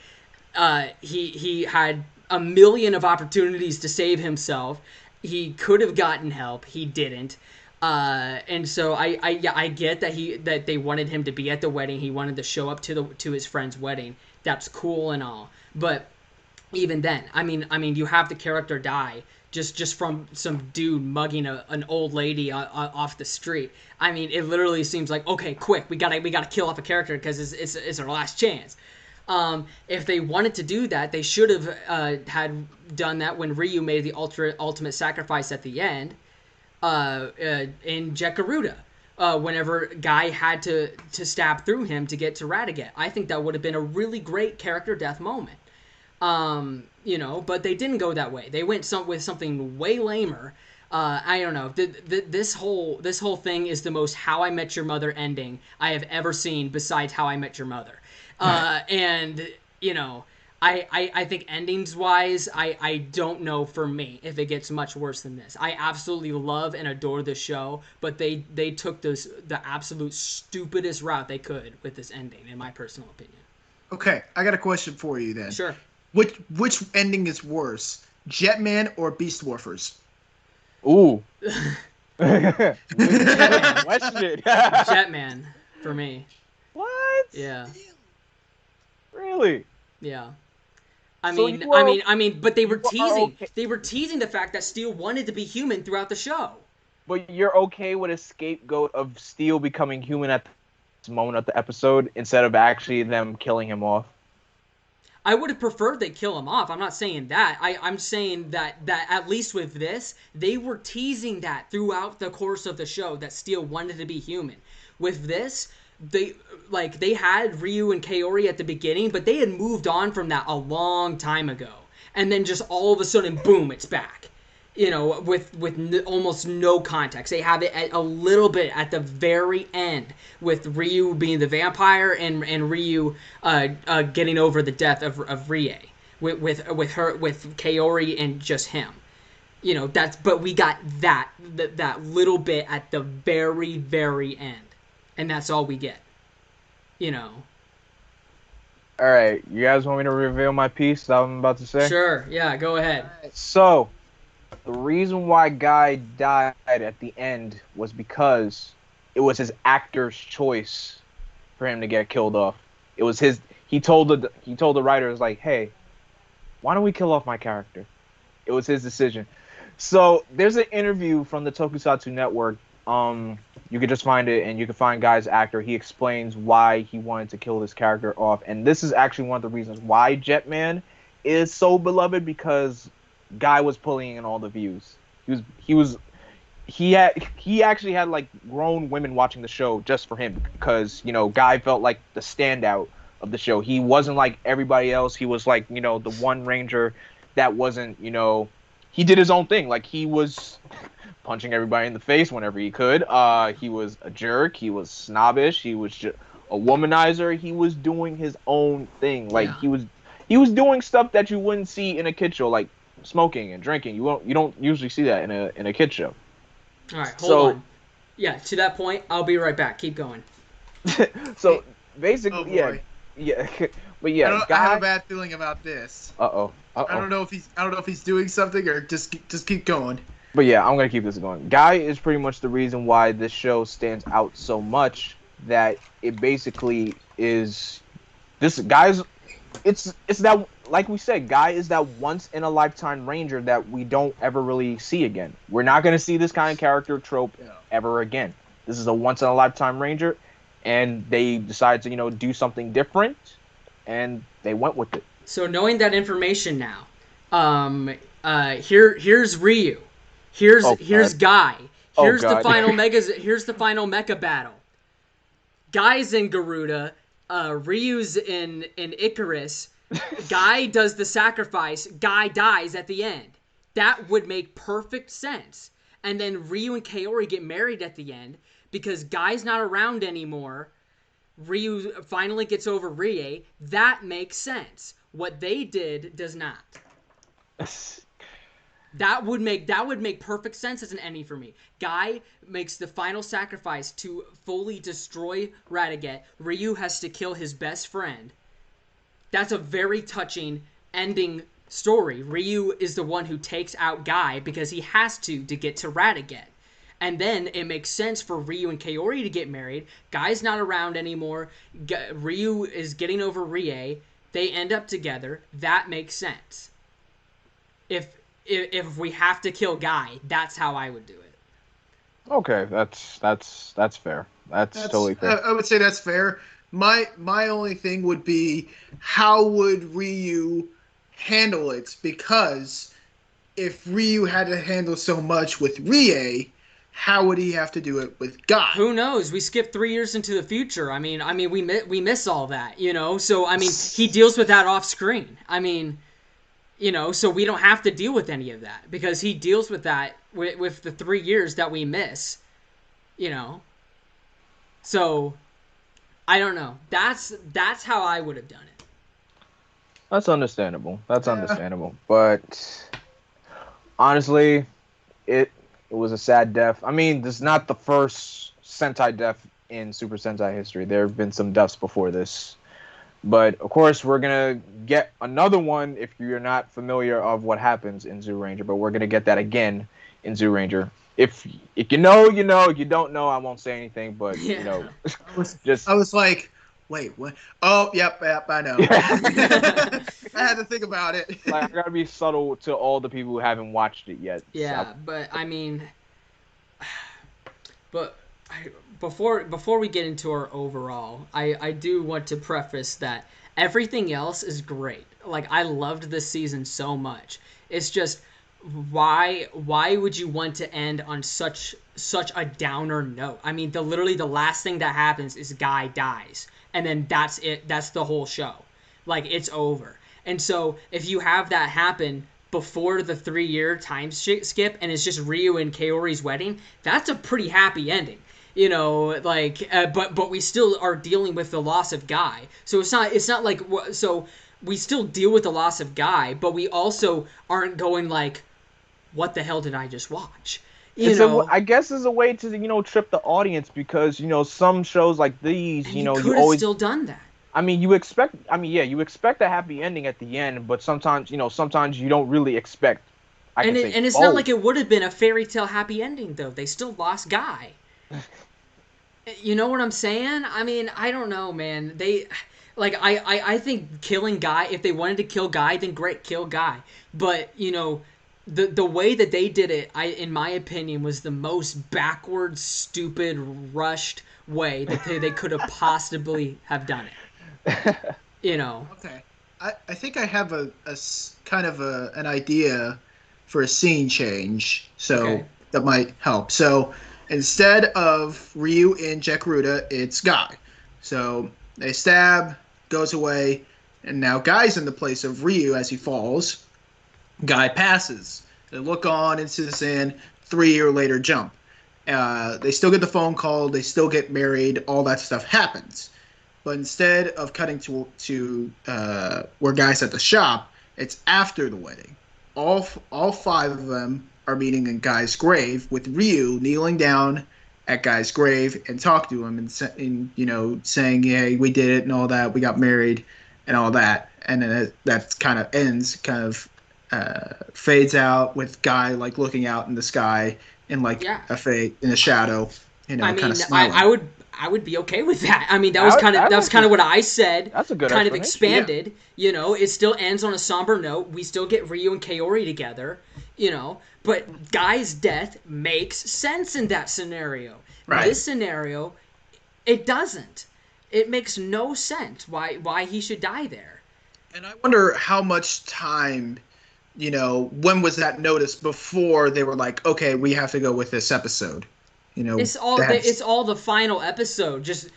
He had a million of opportunities to save himself. He could have gotten help. He didn't. And so I get that they wanted him to be at the wedding. He wanted to show up to his friend's wedding. That's cool and all. But even then, you have the character die just from some dude mugging an old lady off the street. It literally seems like, okay, quick, we gotta kill off a character because it's our last chance. If they wanted to do that, they should have had done that when Ryu made the ultimate sacrifice at the end, in Jekaruta, whenever Guy had to stab through him to get to Radiguet. I think that would have been a really great character death moment. But they didn't go that way. They went with something way lamer. I don't know. This whole thing is the most How I Met Your Mother ending I have ever seen, besides How I Met Your Mother. And I think endings wise, I don't know for me if it gets much worse than this. I absolutely love and adore the show, but they took the absolute stupidest route they could with this ending, in my personal opinion. Okay, I got a question for you then. Sure. Which ending is worse, Jetman or Beast Morphers? Ooh. Jetman for me. What? Yeah. Really? Yeah. But they were teasing. Okay. They were teasing the fact that Steel wanted to be human throughout the show. But you're okay with a scapegoat of Steel becoming human at this moment of the episode instead of actually them killing him off? I would have preferred they kill him off. I'm not saying that. I'm saying that at least with this, they were teasing that throughout the course of the show, that Steel wanted to be human. With this, they had Ryu and Kaori at the beginning, but they had moved on from that a long time ago. And then just all of a sudden, boom, it's back. With almost no context. They have it a little bit at the very end, with Ryu being the vampire and Ryu getting over the death of Rie, with Kaori and just him. But we got that little bit at the very, very end, and that's all we get. you know. All right, you guys want me to reveal my piece that I'm about to say? Sure, yeah, go ahead. So, the reason why Guy died at the end was because it was his actor's choice for him to get killed off. It was his. He told the writers like, "Hey, why don't we kill off my character?" It was his decision. So there's an interview from the Tokusatsu Network. You could just find it, and you can find Guy's actor. He explains why he wanted to kill this character off, and this is actually one of the reasons why Jetman is so beloved, because Guy was pulling in all the views. He actually had like grown women watching the show just for him, because Guy felt like the standout of the show. He wasn't like everybody else. He was like the one ranger that wasn't he did his own thing. Like, he was punching everybody in the face whenever he could. He was a jerk. He was snobbish. He was just a womanizer. He was doing his own thing. Like, Yeah. he was doing stuff that you wouldn't see in a kid show, like smoking and drinking. You don't usually see that in a kid show. All right, hold on. Yeah, to that point, I'll be right back. Keep going. So basically, yeah. But yeah, I have a bad feeling about this. Uh-oh. I don't know if he's doing something, or just keep going. But yeah, I'm gonna keep this going. Guy is pretty much the reason why this show stands out so much, that it basically is this guy's. It's that, like we said, Guy is that once in a lifetime ranger that we don't ever really see again. We're not gonna see this kind of character trope ever again. This is a once in a lifetime ranger, and they decided to do something different, and they went with it. So knowing that information now, here's Ryu, here's Guy, here's the final mecha battle. Guy's in Garuda, Ryu's in Icarus. Guy does the sacrifice. Guy dies at the end. That would make perfect sense. And then Ryu and Kaori get married at the end because Guy's not around anymore. Ryu finally gets over Rie. That makes sense. What they did does not. That would make perfect sense as an ending for me. Guy makes the final sacrifice to fully destroy Radiguet. Ryu has to kill his best friend. That's a very touching ending story. Ryu is the one who takes out Guy because he has to get to Radiguet. And then it makes sense for Ryu and Kaori to get married. Guy's not around anymore. Ryu is getting over Rie. They end up together. That makes sense. If we have to kill Guy, that's how I would do it. Okay, that's fair. That's totally fair. I would say that's fair. My only thing would be, how would Ryu handle it? Because if Ryu had to handle so much with Rie, how would he have to do it with Guy? Who knows? We skipped 3 years into the future. I mean, we miss all that, So I mean, he deals with that off screen. I mean, so we don't have to deal with any of that because he deals with that with the 3 years that we miss. So I don't know. That's how I would have done it. That's understandable. Understandable. But honestly, it was a sad death. I mean, this is not the first Sentai death in Super Sentai history. There have been some deaths before this. But, of course, we're going to get another one if you're not familiar of what happens in Zoo Ranger. But we're going to get that again in Zoo Ranger. If you know, you know. If you don't know, I won't say anything. But, I was like, wait, what? Oh, yep, I know. I had to think about it. Like, I got to be subtle to all the people who haven't watched it yet. Yeah, but, I mean... Before we get into our overall, I do want to preface that everything else is great. Like, I loved this season so much. It's just, why would you want to end on such a downer note? I mean, literally the last thing that happens is Guy dies, and then that's it. That's the whole show. Like, it's over. And so if you have that happen before the 3-year time skip, and it's just Ryu and Kaori's wedding, that's a pretty happy ending. But we still are dealing with the loss of Guy. So it's not like, so we still deal with the loss of Guy, but we also aren't going like, what the hell did I just watch? I guess it's a way to trip the audience because some shows like these, and you you could have always. still done that. I mean, you expect a happy ending at the end, but sometimes you don't really expect. I can say And it's not both. like it would have been a fairy tale happy ending though. They still lost Guy. You know what I'm saying? I mean, I don't know, man. I think killing Guy, if they wanted to kill Guy, then great, kill Guy. But the way that they did it, in my opinion, was the most backward, stupid, rushed way that they could have possibly have done it. Okay. I think I have kind of an idea for a scene change, so Okay. that might help. So instead of Ryu and Jakuruta, it's Guy. So they stab, goes away, and now Guy's in the place of Ryu as he falls. Guy passes. They look on into the sand. 3 year later, jump. They still get the phone call. They still get married. All that stuff happens. But instead of cutting to where Guy's at the shop, it's after the wedding. All five of them are meeting in Guy's grave, with Ryu kneeling down at Guy's grave and talk to him and saying, "Yeah, we did it and all that. We got married and all that." And then that kind of ends, fades out with Guy like looking out in the sky in a fade in a shadow, I mean, kind of smiling. I would be okay with that. I mean, that was kind of what I said. That's a good kind of explanation. expanded. Yeah. It still ends on a somber note. We still get Ryu and Kaori together. But Guy's death makes sense in that scenario. Right. This scenario, it doesn't. It makes no sense why he should die there. And I wonder how much time, when was that noticed before they were like, okay, we have to go with this episode. It's all the final episode. Just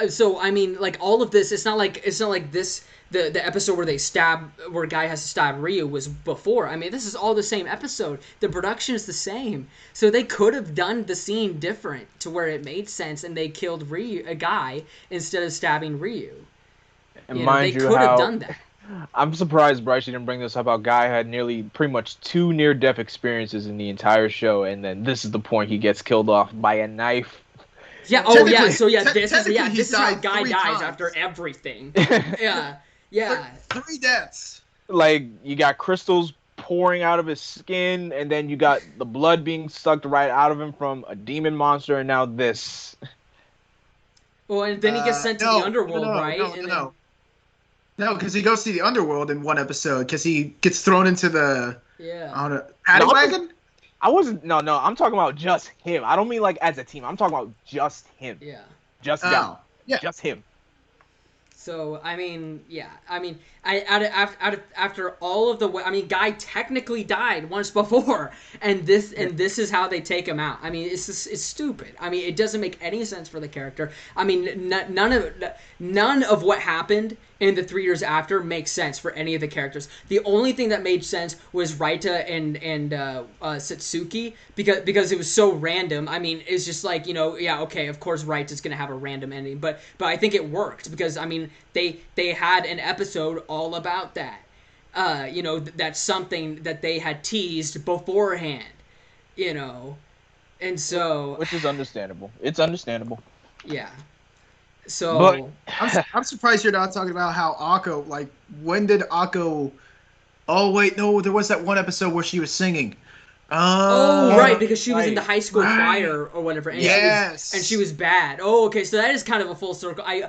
so I mean, like all of this. It's not like this. The episode where Guy has to stab Ryu was before. I mean, this is all the same episode. The production is the same, so they could have done the scene different to where it made sense, and they killed a Guy instead of stabbing Ryu. And They could have done that. I'm surprised Bryce didn't bring this up. How Guy had pretty much 2 near-death experiences in the entire show, and then this is the point he gets killed off by a knife. Yeah. Oh, yeah. So yeah, this is how Guy dies after everything. Yeah. Yeah. 3 deaths. Like, you got crystals pouring out of his skin, and then you got the blood being sucked right out of him from a demon monster, and now this. Well, and then he gets sent to the underworld, right? No, because he goes to the underworld in one episode because he gets thrown into the paddy wagon. I wasn't. No. I'm talking about just him. I don't mean like as a team. I'm talking about just him. Yeah. Just Guy. Yeah. Just him. So I mean, yeah. I mean, after all of Guy technically died once before, and this is how they take him out. I mean, it's stupid. I mean, it doesn't make any sense for the character. I mean, none of what happened in the 3 years after makes sense for any of the characters. The only thing that made sense was Raita and Satsuki because it was so random. I mean, it's just like, okay, of course Raita's gonna have a random ending, but I think it worked because I mean they had an episode all about that. That's something that they had teased beforehand. And so which is understandable. It's understandable. Yeah. So but I'm surprised you're not talking about how Akko, like, when did Akko... Oh, wait, no, there was that one episode where she was singing. Right, because she was in the high school choir or whatever, and yes, she was bad. Oh, okay, so that is kind of a full circle. I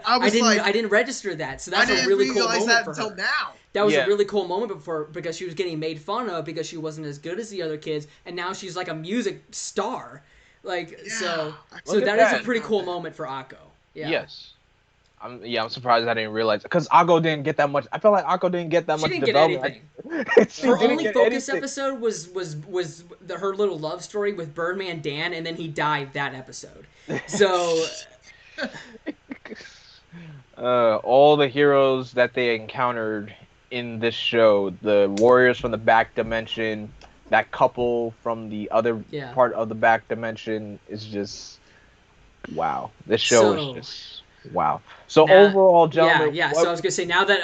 didn't register that, so that's a really cool moment for her. Until now. That was a really cool moment because she was getting made fun of because she wasn't as good as the other kids, and now she's like a music star. So that is a pretty cool moment for Akko. Yeah. Yes. I'm surprised I didn't realize because Akko didn't get that much. I felt like Akko didn't get that much development. Her only focus episode was her little love story with Birdman Dan, and then he died that episode. So all the heroes that they encountered in this show, the warriors from the back dimension, that couple from the other part of the back dimension, is just wow. This show is just wow. So overall, gentlemen, So I was gonna say now that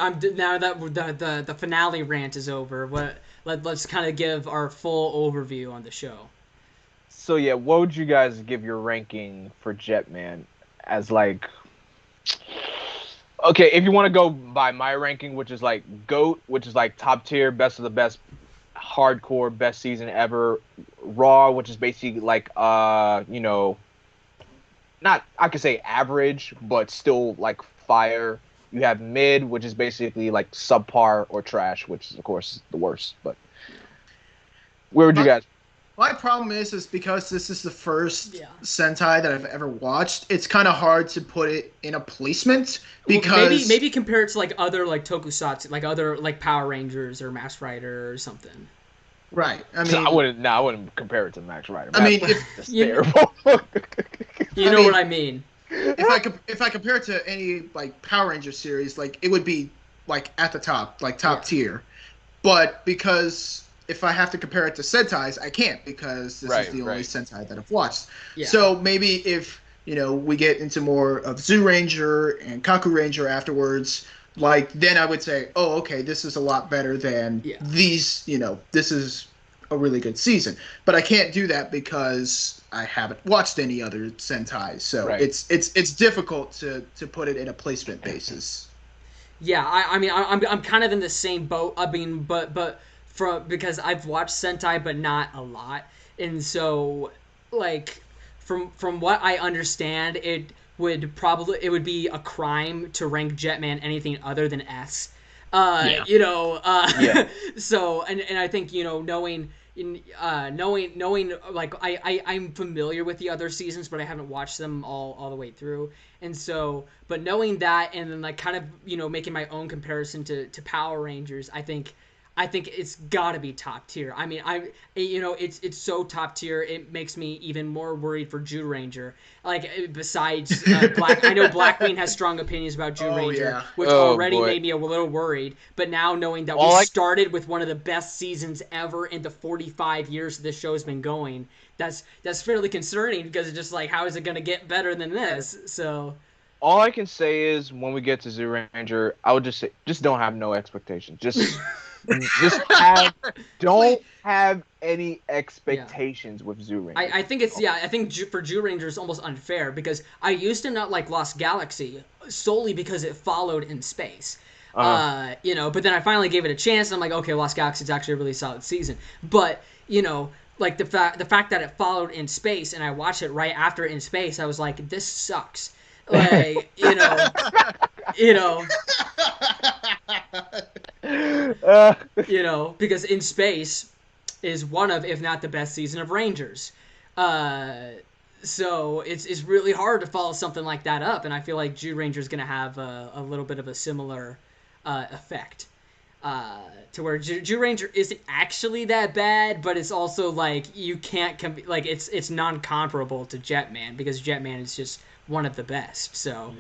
the finale rant is over, let's kind of give our full overview on the show. So yeah, what would you guys give your ranking for Jetman as like? Okay, if you want to go by my ranking, which is like GOAT, which is like top tier, best of the best, hardcore, best season ever. Raw, which is basically like not I could say average, but still like fire. You have mid, which is basically like subpar or trash, which is of course the worst. But where would you guys? My problem is because this is the first Yeah. Sentai that I've ever watched. It's kind of hard to put it in a placement Well, because maybe compare it to like other like tokusatsu, like other like Power Rangers or Mask Rider or something. right. I So mean, I wouldn't compare it to Max Rider. I mean, That's You- terrible. You know what I mean? if I compare it to any like Power Ranger series, like it would be like at the top, like top tier. But because if I have to compare it to Sentais, I can't because this is the only Sentai that I've watched. Yeah. So maybe if we get into more of Zoo Ranger and Kaku Ranger afterwards, like then I would say, oh, okay, this is a lot better than these. This is a really good season. But I can't do that because I haven't watched any other Sentai, so it's difficult to put it in a placement basis. Yeah, I mean, I'm kind of in the same boat. I mean, but because I've watched Sentai, but not a lot, and so like from what I understand, it would be a crime to rank Jetman anything other than S. So and I think knowing like I'm familiar with the other seasons, but I haven't watched them all the way through, and so but knowing that and then like kind of making my own comparison to Power Rangers, I think it's got to be top tier. I mean, it's so top tier. It makes me even more worried for Jew Ranger. Like besides Black, I know Blackwing has strong opinions about Jew Ranger, which already made me a little worried. But now knowing that we started with one of the best seasons ever in the 45 years this show's been going, that's fairly concerning because it's just like, how is it going to get better than this? So. All I can say is when we get to Zoo Ranger, I would just say, just don't have no expectations. Just don't have any expectations with Zoo Ranger. I think for Jew Ranger it's almost unfair because I used to not like Lost Galaxy solely because it followed in space. But then I finally gave it a chance and I'm like, okay, Lost Galaxy is actually a really solid season. But, like the fact that it followed in space and I watched it right after in space, I was like, this sucks. Like, because In Space is one of, if not the best season of Rangers. So it's really hard to follow something like that up, and I feel like Jew Ranger is going to have a little bit of a similar effect. To where Jew Ranger isn't actually that bad, but it's also like you can't it's non-comparable to Jetman because Jetman is just one of the best. So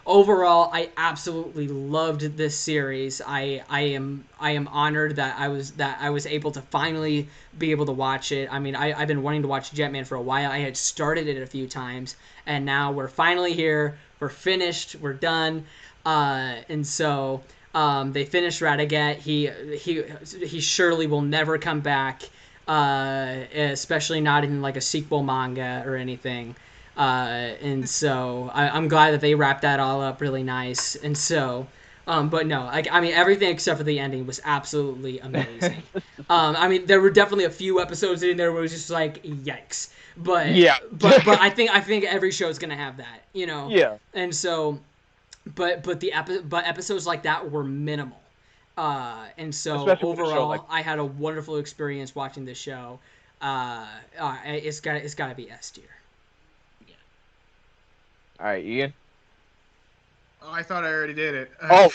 overall, I absolutely loved this series. I am honored that I was able to finally be able to watch it. I mean, I've been wanting to watch Jetman for a while. I had started it a few times, and now we're finally here. We're finished. We're done. And so they finished Radiguet. He surely will never come back, especially not in like a sequel manga or anything. And so I'm glad that they wrapped that all up really nice. And so, but no, I mean, everything except for the ending was absolutely amazing. I mean, there were definitely a few episodes in there where it was just like, yikes. But I think every show is gonna have that, Yeah. And so, but episodes like that were minimal. And so especially overall, I had a wonderful experience watching this show. It's gotta be S tier. All right, Ian. Oh, I thought I already did it. Yeah.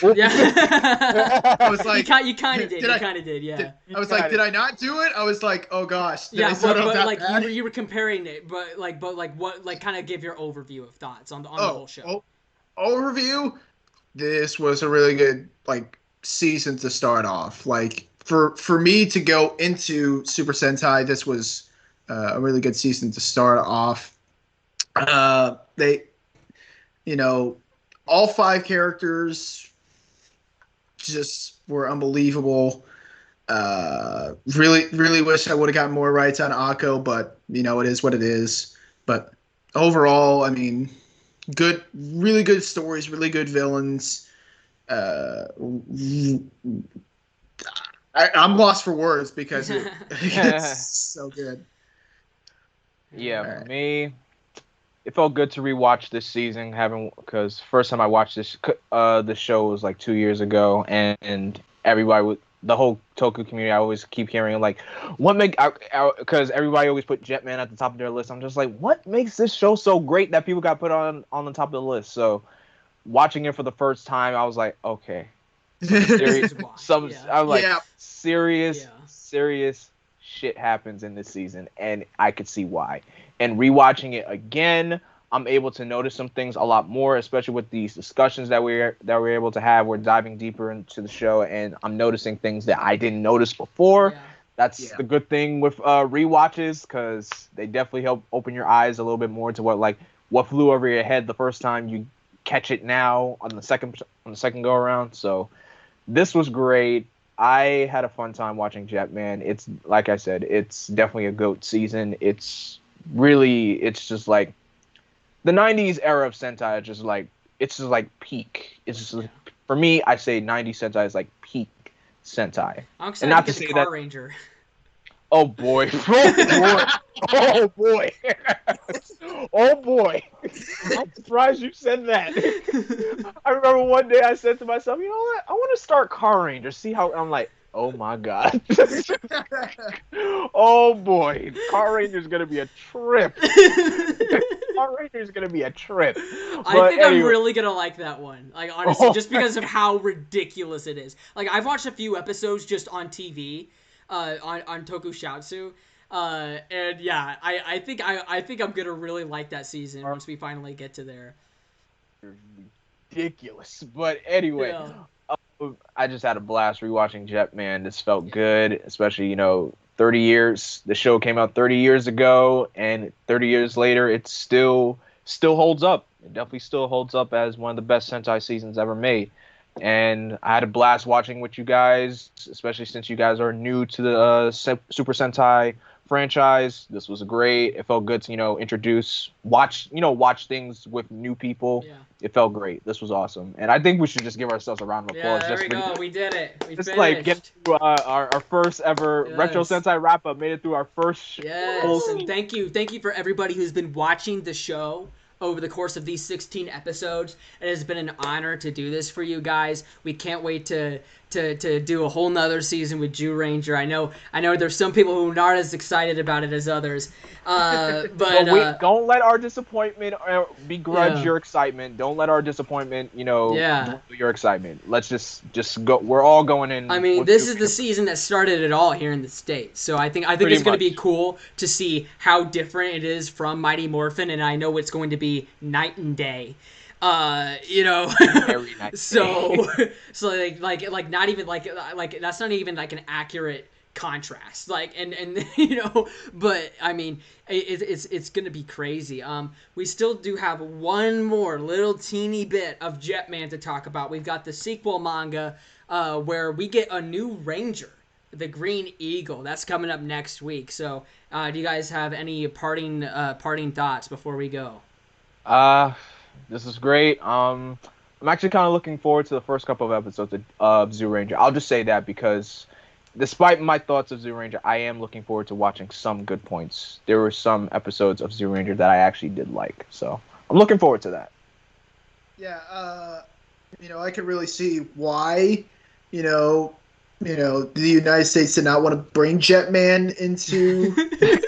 I was like, you kind of did. You kind of did. Yeah. I was like, did I not do it? I was like, oh gosh. But like you were comparing it, but what kind of give your overview of thoughts on the whole show. Overview. This was a really good season to start off. Like for me to go into Super Sentai, this was a really good season to start off. All 5 characters just were unbelievable. Really wish I would have gotten more rights on Akko, but it is what it is. But overall, I mean, really good stories, really good villains. I'm lost for words because it's so good. Yeah, All for right. me, it felt good to rewatch this season, having because first time I watched the show was like 2 years ago, and everybody would the whole Toku community. I always keep hearing like, what make because everybody always put Jetman at the top of their list. I'm just like, what makes this show so great that people got put on the top of the list? So watching it for the first time, I was like, okay, some This serious, is why. some Yeah. I'm like Yeah. serious, Yeah. serious shit happens in this season, and I could see why. And rewatching it again, I'm able to notice some things a lot more, especially with these discussions that we're able to have. We're diving deeper into the show, and I'm noticing things that I didn't notice before. Yeah. That's Yeah. the good thing with rewatches, because they definitely help open your eyes a little bit more to what flew over your head the first time you catch it now on the second go around. So this was great. I had a fun time watching Jetman. It's like I said, it's definitely a GOAT season. It's just like the '90s era of Sentai. It's just like peak. It's just for me. I say '90s Sentai is like peak Sentai, I'm and excited to not to get the say Car that. Ranger. Oh boy! Oh boy! Oh boy! I'm surprised you said that. I remember one day I said to myself, you know what? I want to start Car Ranger. See how I'm like. Oh my god! Oh boy! Car Ranger's gonna be a trip. Car Ranger's gonna be a trip. I But think I'm anyway, really gonna like that one. Like honestly, oh, just because of how ridiculous it is. Like I've watched a few episodes just on TV, on Tokusatsu, and yeah, I think I'm gonna really like that season once we finally get to there. ridiculous. But anyway, Yeah. I just had a blast rewatching Jetman. This felt Yeah. good, especially 30 years. The show came out 30 years ago, and 30 years later, it still holds up. It definitely still holds up as one of the best Sentai seasons ever made. And I had a blast watching with you guys, especially since you guys are new to the Super Sentai franchise. This was great. It felt good to watch things with new people. Yeah. It felt great. This was awesome, and I think we should just give ourselves a round of Yeah, applause there just we for go. We did it. We just like getting finished. through our first ever Retro Yes. Sentai wrap up. Made it through our first whole Yes, and season. thank you for everybody who's been watching the show over the course of these 16 episodes. It has been an honor to do this for you guys. We can't wait to do a whole nother season with Jew Ranger. I know there's some people who are not as excited about it as others, but Don't let our disappointment begrudge yeah. your excitement. Don't let our disappointment, Yeah. dwindle your excitement. Let's just go. We're all going in. I mean, with this is the season that started it all here in the States. So I think Pretty it's going to be much. cool to see how different it is from Mighty Morphin, and I know it's going to be night and day. Very nice. So so like not even like that's not even like an accurate contrast. Like and but I mean it's gonna be crazy. We still do have one more little teeny bit of Jetman to talk about. We've got the sequel manga where we get a new Ranger, the Green Eagle. That's coming up next week. So do you guys have any parting thoughts before we go? This is great. I'm actually kind of looking forward to the first couple of episodes of Zoo Ranger. I'll just say that because, despite my thoughts of Zoo Ranger, I am looking forward to watching some good points. There were some episodes of Zoo Ranger that I actually did like, so I'm looking forward to that. Yeah, I could really see why, the United States did not want to bring Jetman into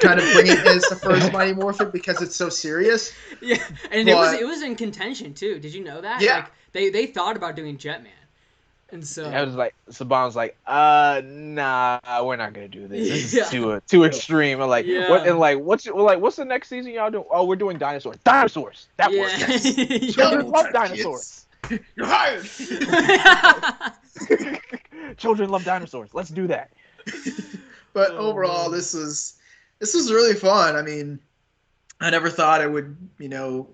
kind of bring it as the first Mighty Morphin because it's so serious. Yeah, and But- it was in contention too. Did you know that? Yeah. Like they thought about doing Jetman, and so I was like, Saban's like, nah, we're not gonna do this. This Yeah. is too extreme. I'm like, Yeah. what? And like, what's the next season y'all doing? Oh, we're doing dinosaurs. Dinosaurs. That yeah. works. Yeah. Children love Kids. dinosaurs. You're hired. Children love dinosaurs. Let's do that. But Oh, overall, man. this was really fun. I mean, I never thought I would,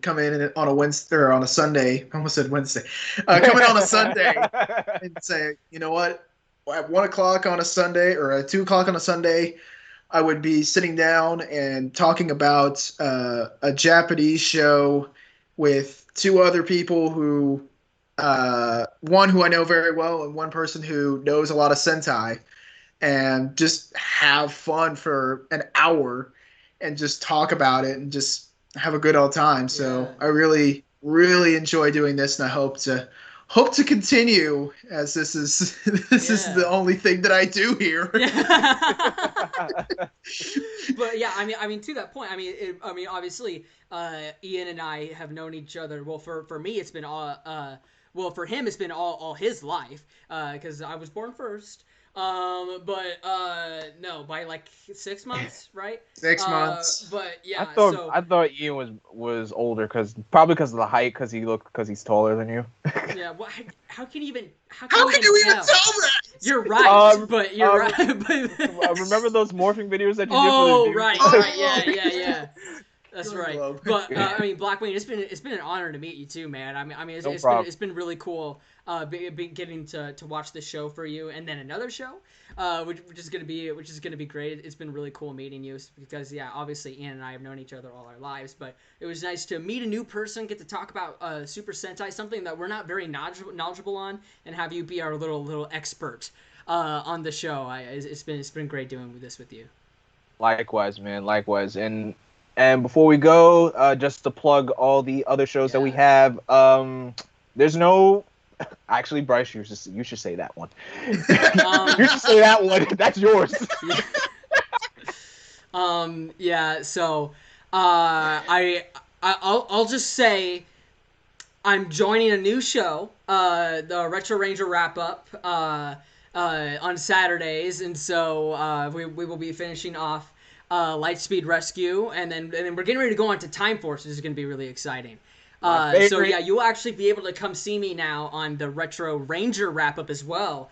come in on a Wednesday or on a Sunday. I almost said Wednesday. Come in on a Sunday and say, you know what? At 1 o'clock on a Sunday or at 2 o'clock on a Sunday, I would be sitting down and talking about a Japanese show with two other people who, one who I know very well and one person who knows a lot of Sentai, and just have fun for an hour and just talk about it and just have a good old time. Yeah. So I really, really enjoy doing this, and I hope to continue, as this is Yeah. the only thing that I do here. But yeah, I mean, to that point, I mean, obviously, Ian and I have known each other. Well, for me, it's been well, for him, it's been all his life, because I was born first. But no, by like 6 months, right? 6 months. But I yeah, thought so I thought Ian was older because of the height because he's taller than you. yeah. Well, how can you even How can you even tell that? You're right, Um, but you're right. But Remember those morphing videos that you oh, did for the right, Oh, right, yeah. That's Golden right. Globe. But I mean, Blackwing, it's been an honor to meet you too, man. I mean, No problem. it's been really cool, getting to watch this show for you, and then another show, which is gonna be great. It's been really cool meeting you because yeah, obviously Ian and I have known each other all our lives, but it was nice to meet a new person, get to talk about Super Sentai, something that we're not very knowledgeable on, and have you be our little expert on the show. It's been great doing this with you. Likewise, man. Likewise. And before we go, just to plug all the other shows that we Yeah. have. There's no. Actually, Bryce, you should say that one. You should say that one. That's yours. Yeah. Yeah. So, I'll just say I'm joining a new show, the Retro Ranger wrap up, on Saturdays, and so we will be finishing off Lightspeed Rescue, and then we're getting ready to go on to Time Force, which is going to be really exciting. My So favorite. yeah, you'll actually be able to come see me now on the Retro Ranger wrap up as well,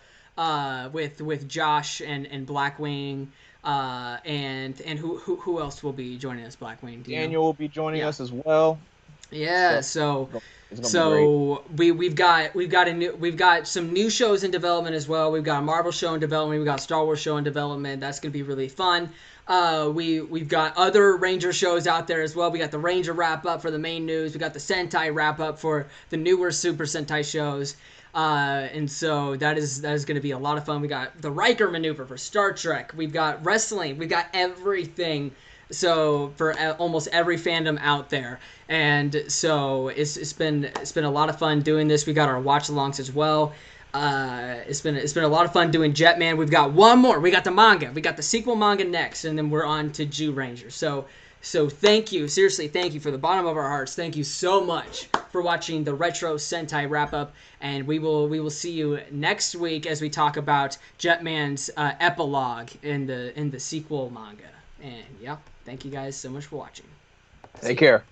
with Josh and Blackwing, and who else will be joining us? Blackwing, do you know? Daniel will be joining Yeah. us as well. Yeah, So so it's gonna be great. we've got some new shows in development as well. We've got a Marvel show in development. We've got a Star Wars show in development. That's gonna be really fun. We've got other Ranger shows out there as well. We got the Ranger wrap up for the main news. We got the Sentai wrap up for the newer Super Sentai shows. And so that is going to be a lot of fun. We got the Riker maneuver for Star Trek. We've got wrestling. We've got everything. So for almost every fandom out there, and so it's been a lot of fun doing this. We got our watch alongs as well. It's been a lot of fun doing Jetman. We've got one more. We got the manga. We got the sequel manga next, and then we're on to Jew Ranger. So thank you, seriously, thank you from the bottom of our hearts. Thank you so much for watching the Retro Sentai wrap up, and we will see you next week as we talk about Jetman's epilogue in the sequel manga. And yeah, thank you guys so much for watching. Take care.